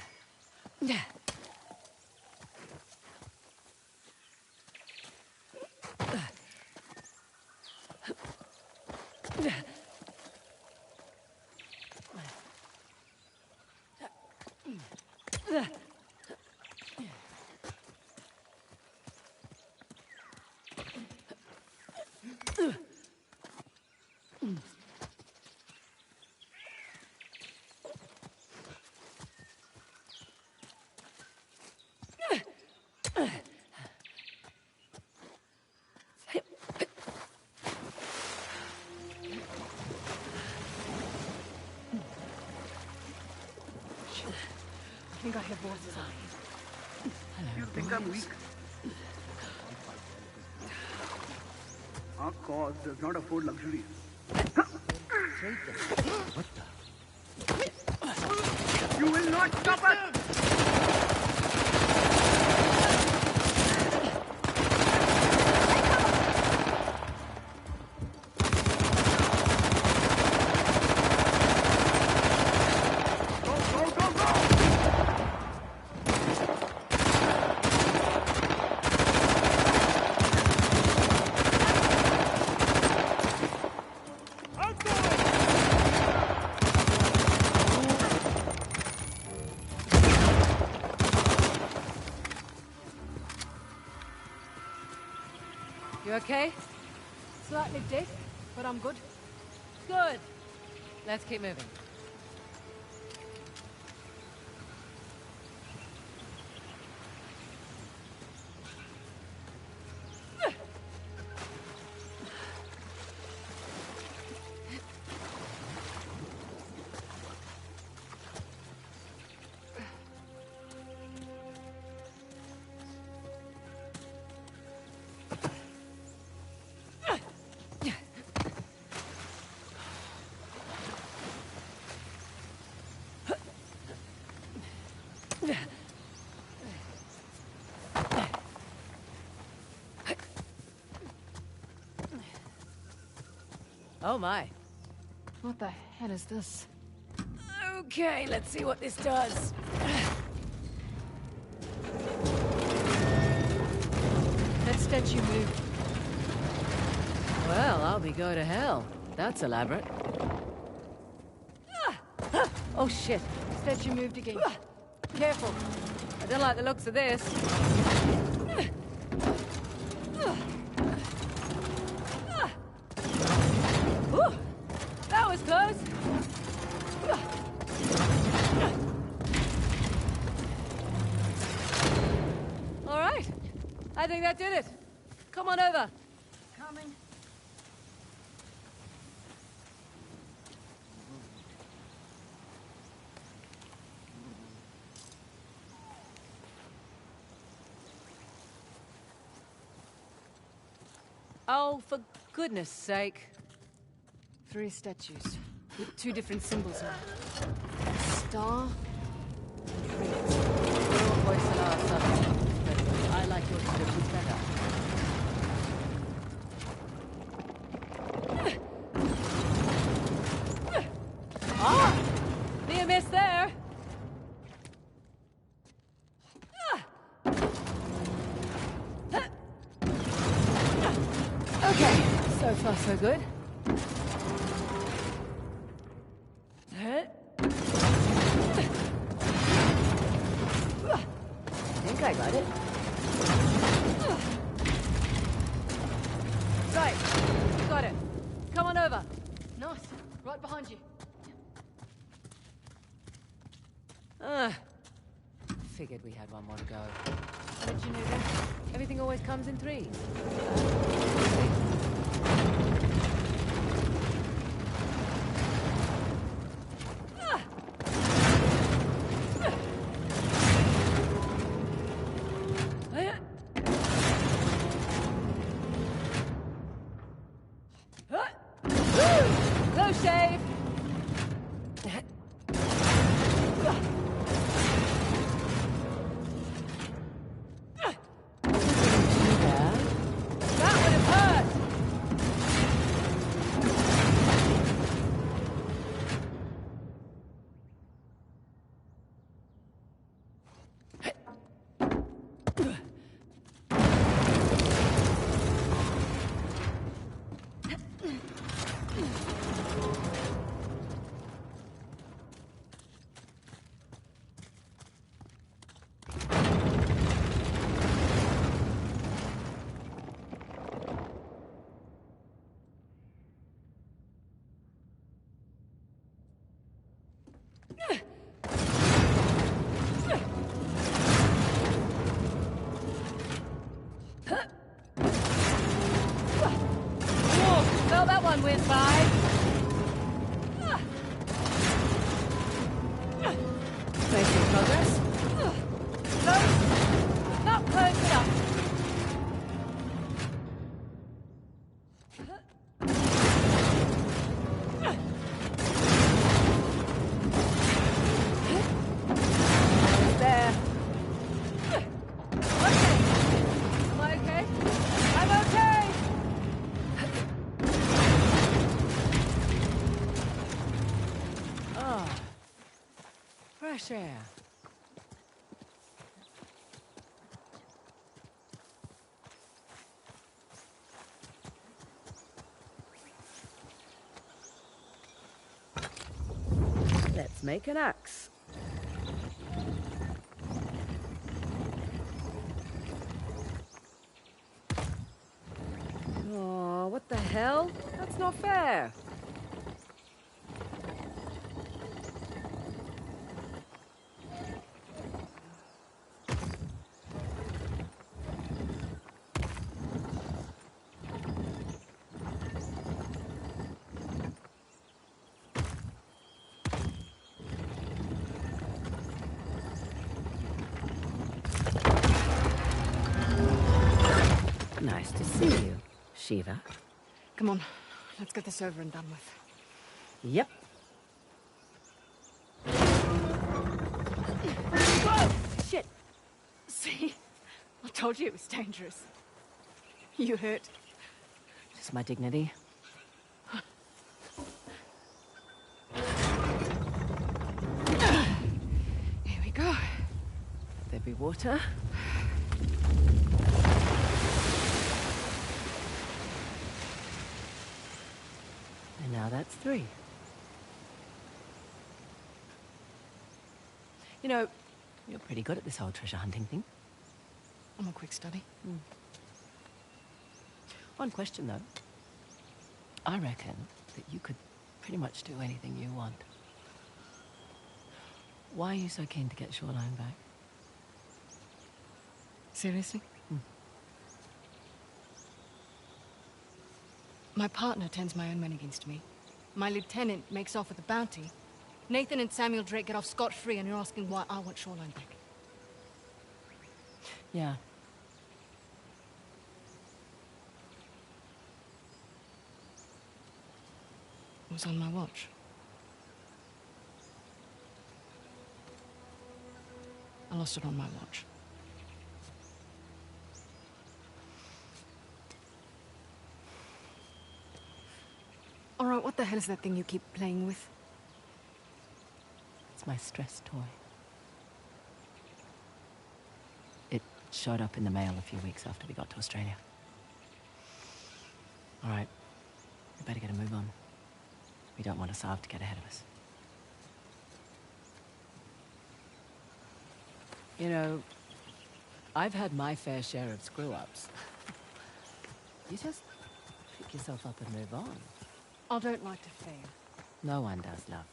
think I hear voices out here. You think I'm weak? Our cause does not afford luxuries. What the? You will not stop us! You okay? Slightly deaf, but I'm good. Good. Let's keep moving. Oh my. What the hell is this? Okay, let's see what this does. That statue moved. Well, I'll be going to hell. That's elaborate. Oh shit. Statue moved again. Careful. I don't like the looks of this. Whew, that was close. All right. I think that did it. Come on over. Coming. Oh, for goodness sake. 3 statues with 2 different symbols on it. A star and rings. Your voice and our subject. But I like your descriptions better. Ah! Near miss there. Okay, so far so good. I think I got it. Right, you got it. Come on over. Nice. Right behind you. Figured we had one more to go. How did you know that? Everything always comes in 3s. Low shave. That would have hurt. fresh air. Let's make an axe. Oh, what the hell? That's not fair. Nice to see you, Shiva. Come on, let's get this over and done with. Yep. Shit! See? I told you it was dangerous. You hurt. Just my dignity. Here we go. There be water. And now that's 3. You know, you're pretty good at this whole treasure hunting thing. I'm a quick study. One question, though. I reckon that you could pretty much do anything you want. Why are you so keen to get Shoreline back? Seriously? My partner turns my own men against me. My lieutenant makes off with a bounty. Nathan and Samuel Drake get off scot-free, and you're asking why I want Shoreline back. Yeah. It was on my watch. I lost it on my watch. All right, what the hell is that thing you keep playing with? It's my stress toy. It showed up in the mail a few weeks after we got to Australia. All right, we better get a move on. We don't want Asav to get ahead of us. You know, I've had my fair share of screw-ups. You just pick yourself up and move on. I don't like to fail. No one does, love.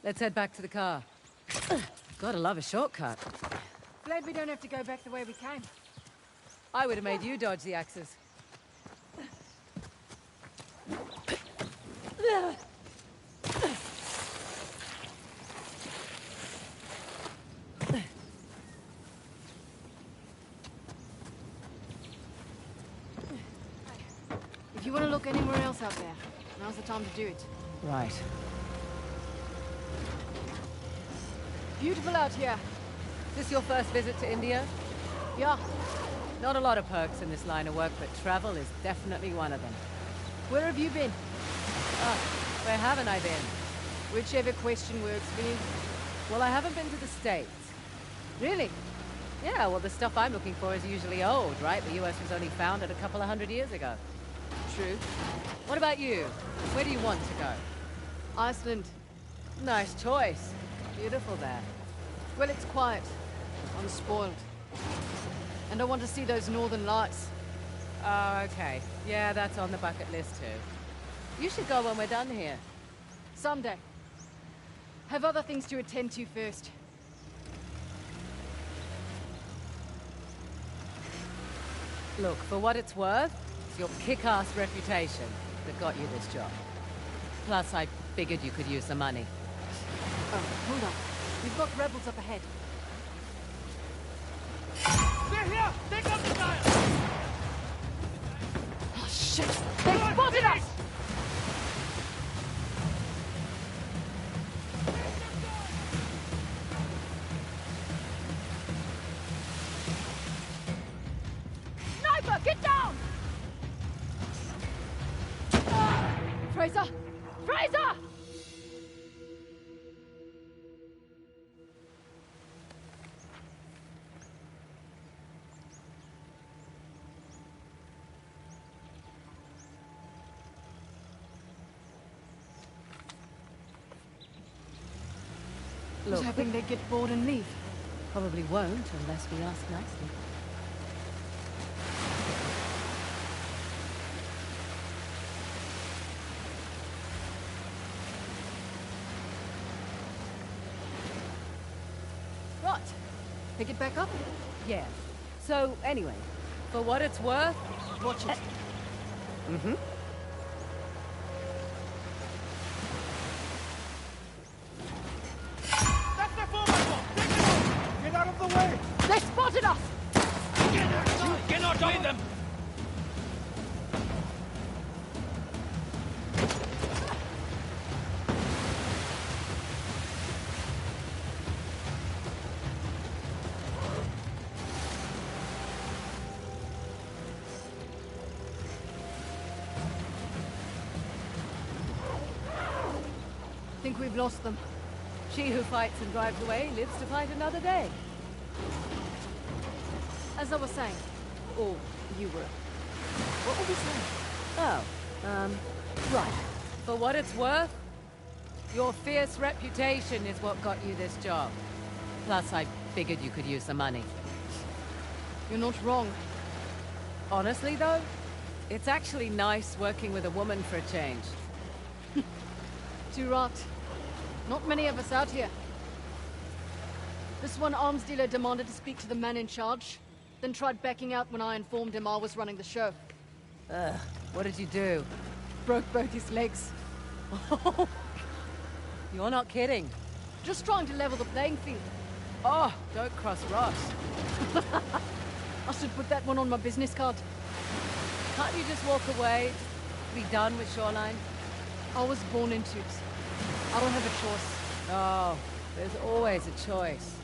Let's head back to the car. Gotta love a shortcut. Glad we don't have to go back the way we came. I would have made you dodge the axes. If you want to look anywhere else out there, now's the time to do it. Right. Beautiful out here. Is this your first visit to India? Yeah. Not a lot of perks in this line of work, but travel is definitely one of them. Where have you been? Where haven't I been? Whichever question works for you. Well, I haven't been to the States. Really? Yeah, well, the stuff I'm looking for is usually old, right? The US was only founded a couple of 100 years ago. True. What about you? Where do you want to go? Iceland. Nice choice. Beautiful there. Well, it's quiet. I'm spoiled. And I want to see those northern lights. Oh, okay. Yeah, that's on the bucket list too. You should go when we're done here. Someday. Have other things to attend to first. Look, for what it's worth, it's your kick-ass reputation that got you this job. Plus, I figured you could use the money. Oh, hold on. We've got rebels up ahead. They're here! Take up the dial! Oh, shit! They spotted us! Sniper, get down! Fraser! Fraser! I was Look, hoping they'd get bored and leave. probably won't unless we ask nicely. Right. Pick it back up? Yeah. So, anyway, for what it's worth... Watch it. Mm-hmm. That's the 4x4! Take it off! Get out of the way! They spotted us! You cannot join them! Think we've lost them. She who fights and drives away lives to fight another day. As I was saying. Or you were. What were we saying? Oh, right. For what it's worth, your fierce reputation is what got you this job. Plus, I figured you could use the money. You're not wrong. Honestly, though, it's actually nice working with a woman for a change. Too right. Not many of us out here. This one arms dealer demanded to speak to the man in charge, then tried backing out when I informed him I was running the show. What did you do? Broke both his legs. You're not kidding. Just trying to level the playing field. Oh, don't cross Ross. I should put that one on my business card. Can't you just walk away? Be done with Shoreline? I was born into it. I don't have a choice. Oh, there's always a choice.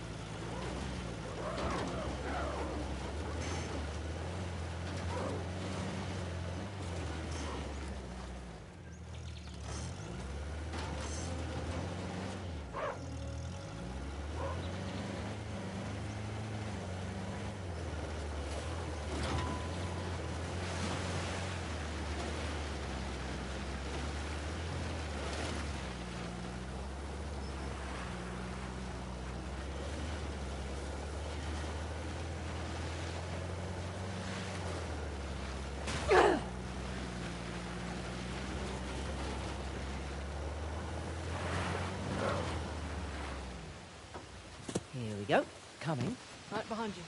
Here we go. Coming. Right behind you.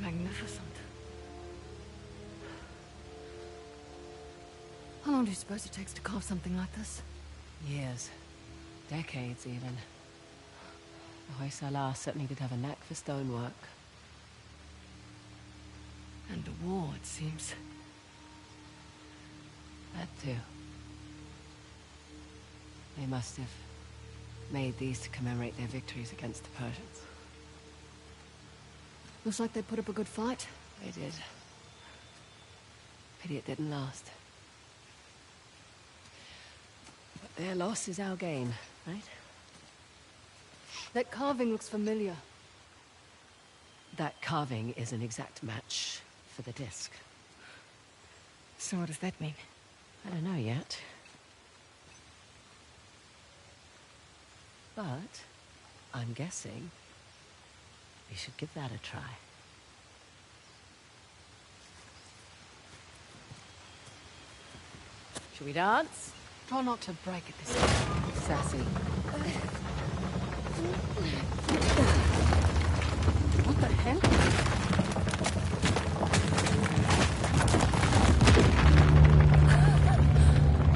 Magnificent. How long do you suppose it takes to carve something like this? Years. Decades, even. The Hoysala certainly did have a knack for stonework. And the war, it seems. That too. They must have made these to commemorate their victories against the Persians. Looks like they put up a good fight. They did. Pity it didn't last. But their loss is our gain, right? That carving looks familiar. That carving is an exact match for the disc. So what does that mean? I don't know yet. But I'm guessing we should give that a try. Should we dance? Try not to break it this time. Sassy. What the hell?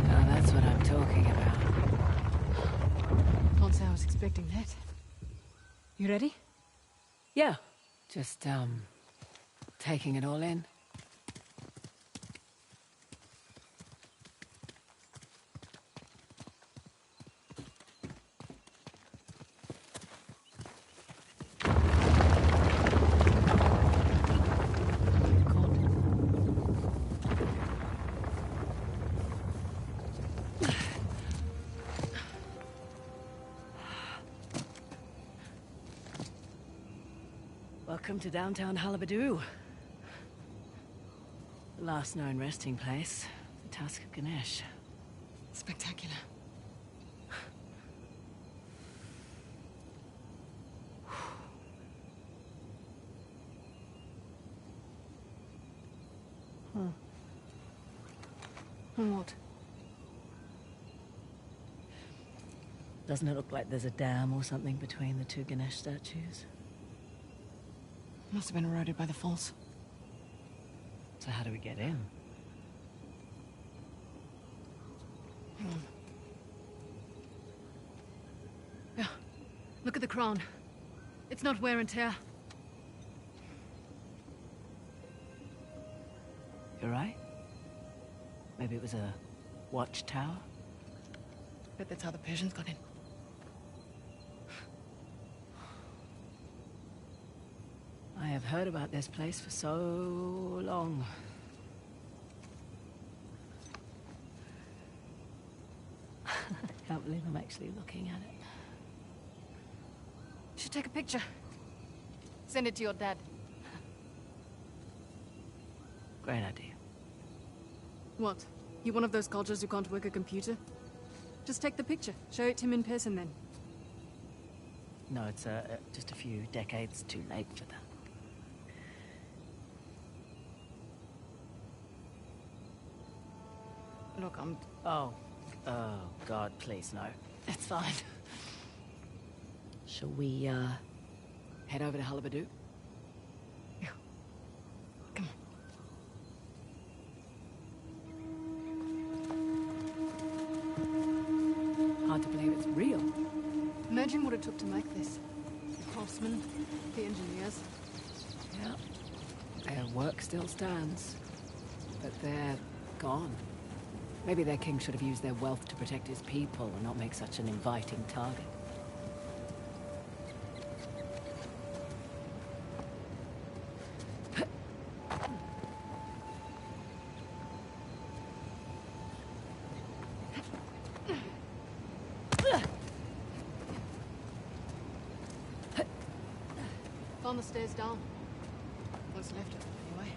Now that's what I'm talking about. Can't say I was expecting that. You ready? Yeah. Just, taking it all in. Welcome to downtown Halabadoo. Last known resting place, the Tusk of Ganesh. Spectacular. What? Doesn't it look like there's a dam or something between the two Ganesh statues? Must have been eroded by the falls. So how do we get in? Hang on. Yeah. Look at the crown. It's not wear and tear. You're right. Maybe it was a watchtower? Bet that's how the Persians got in. I have heard about this place for so long. I can't believe I'm actually looking at it. You should take a picture. Send it to your dad. Great idea. What? You one of those cultures who can't work a computer? Just take the picture. Show it to him in person then. No, it's just a few decades too late for that. Look, Oh, God, please, no. It's fine. Shall we, head over to Hullabadoo? Yeah. Come on. Hard to believe it's real. Imagine what it took to make this. The craftsmen, the engineers. Yeah. Their work still stands. But they're gone. Maybe their king should have used their wealth to protect his people and not make such an inviting target. Found the stairs down. What's left of it, anyway.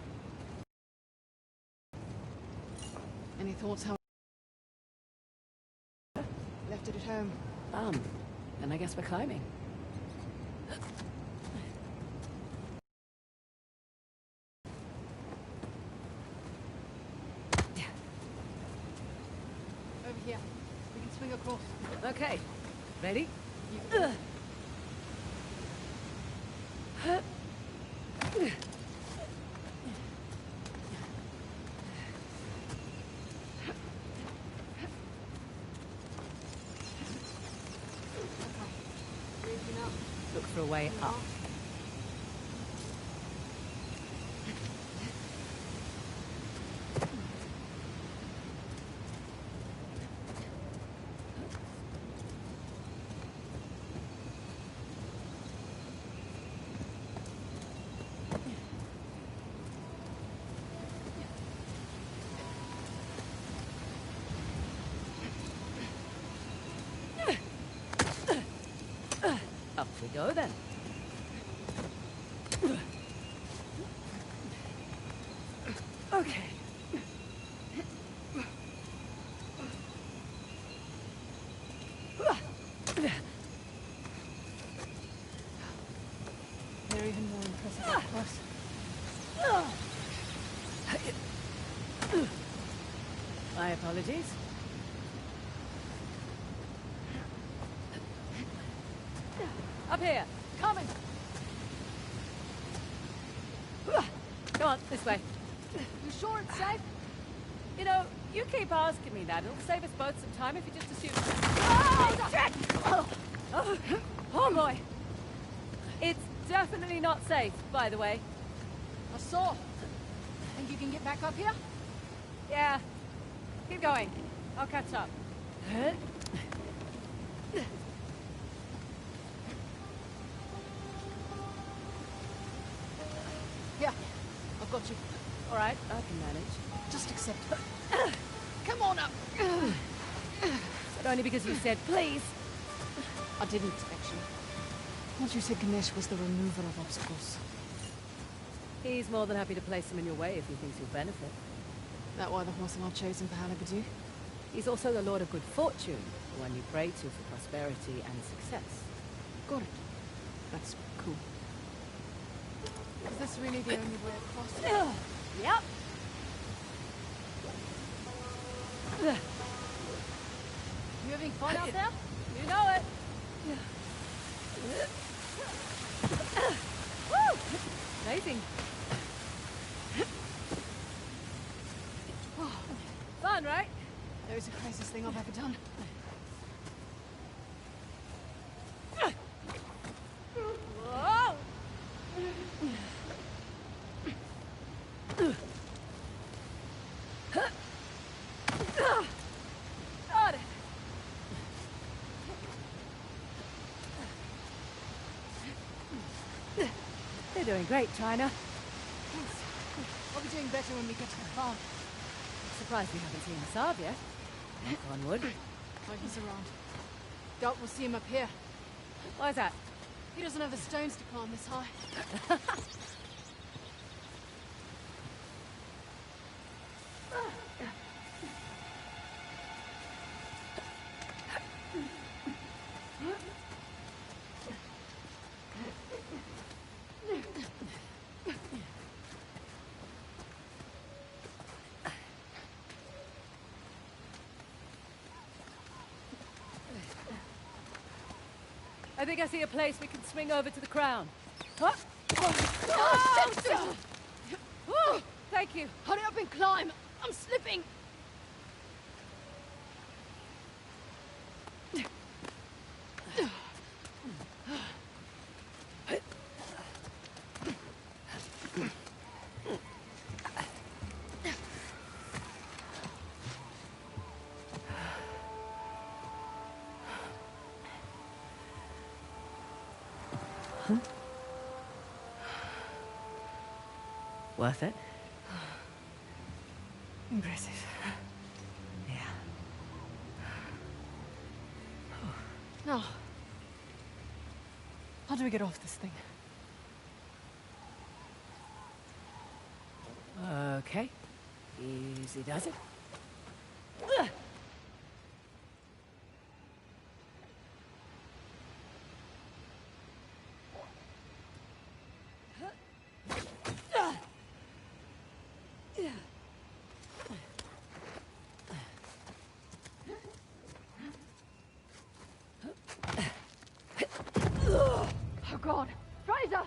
Any thoughts how... Left it at home. Then I guess we're climbing. Over here. We can swing across. Okay. Ready? Look for a way up. Up we go then. Okay. They're even more impressive up close. My apologies. Up here. Coming. Come on, this way. You sure it's safe? You know, you keep asking me that. It'll save us both some time if you just assume... Oh boy. It's definitely not safe, by the way. I saw. Think you can get back up here? Yeah. Keep going. I'll catch up. Yeah, I've got you. All right, I can manage. Just accept it. Come on up. But only because you said please. I didn't, actually. Once you said Ganesh was the remover of obstacles. He's more than happy to place them in your way if he thinks you'll benefit. That why the horse I've chosen for Halibadu? He's also the Lord of Good Fortune, the one you pray to for prosperity and success. Got it. That's cool. Is this really the only way across? Yep. You having fun out there? You know it. Woo! Amazing. Fun, right? That was the craziest thing I've ever done. Whoa! Got it. They're doing great, China. Thanks. I'll be doing better when we get to the farm. Surprised we haven't seen the Saab yet. Knock on wood. Oh, he's around. Doubt we'll see him up here. Why's that? He doesn't have the stones to climb this high. I think I see a place we can swing over to the crown. Huh? Oh, shit! Woo! Thank you. Hurry up and climb! I'm slipping! Worth it? Impressive. Yeah. Now, how do we get off this thing? Okay. Easy does it. Oh God! Fraser!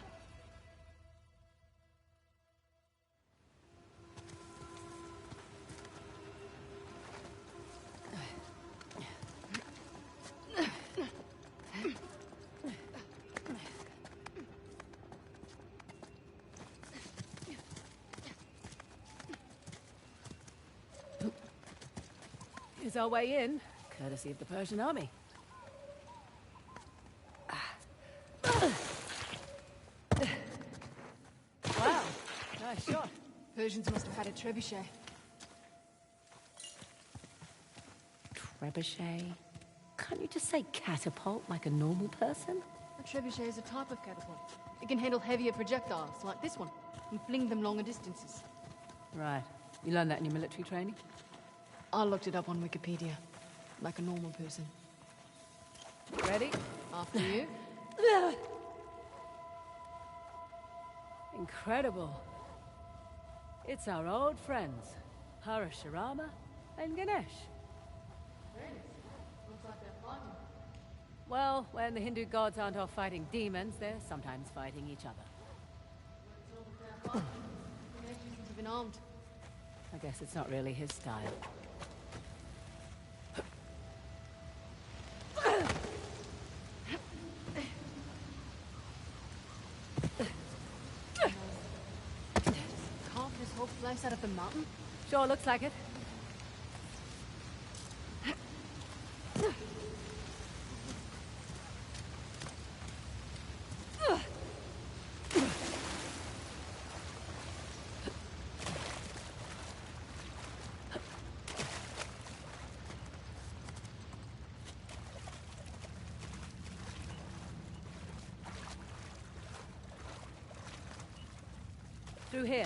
Here's our way in, courtesy of the Persian army. Wow, nice shot. Persians must have had a trebuchet. Trebuchet? Can't you just say catapult like a normal person? A trebuchet is a type of catapult. It can handle heavier projectiles, like this one, and fling them longer distances. Right. You learned that in your military training? I looked it up on Wikipedia, like a normal person. Ready? After you. Incredible. It's our old friends, Parashurama and Ganesh. Looks like they're fighting. Well, when the Hindu gods aren't off fighting demons, they're sometimes fighting each other. Ganesh isn't even armed. I guess it's not really his style. Carved this whole place out of the mountain? Sure looks like it. Through here.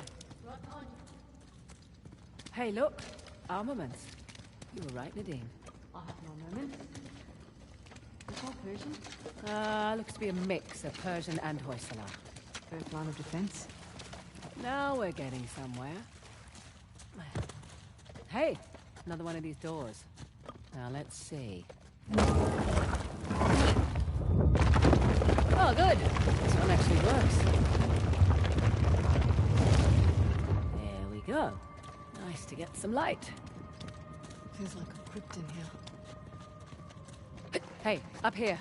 Hey, look. Armaments. You were right, Nadine. I have no moment. It's all Persian. Looks to be a mix of Persian and Hoysala. First line of defense. Now we're getting somewhere. Hey, another one of these doors. Now let's see. Oh, good. This one actually works. There we go. Nice to get some light. Feels like a crypt in here. Hey, up here.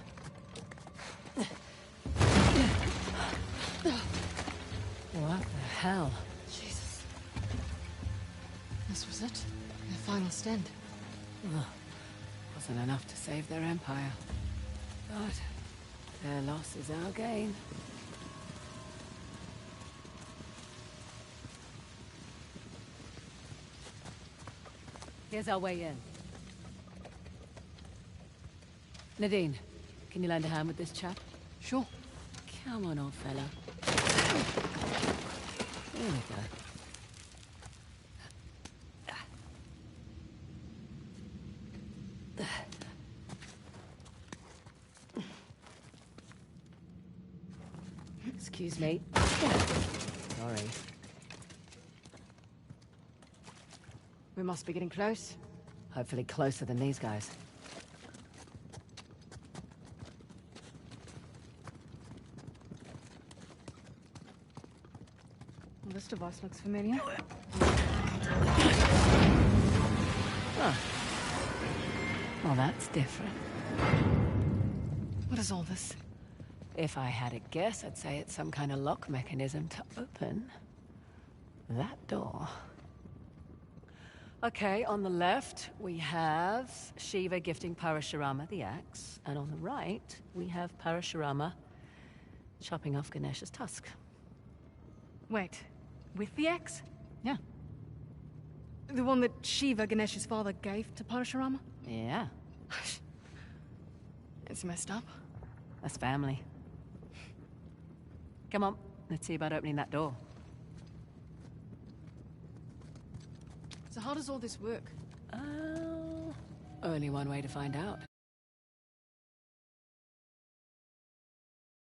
What the hell? Jesus. This was it? Their final stand. Wasn't enough to save their empire. But their loss is our gain. Here's our way in. Nadine, can you lend a hand with this chap? Sure. Come on, old fella. There we go. Excuse me. Sorry. We must be getting close. Hopefully closer than these guys. Well, this device looks familiar. Huh. Well, that's different. What is all this? If I had a guess, I'd say it's some kind of lock mechanism to open that door. Okay, on the left, we have Shiva gifting Parashurama the axe, and on the right, we have Parashurama chopping off Ganesh's tusk. Wait, with the axe? Yeah. The one that Shiva, Ganesh's father, gave to Parashurama? Yeah, It's messed up. that's family. Come on, let's see about opening that door. So how does all this work? Only one way to find out.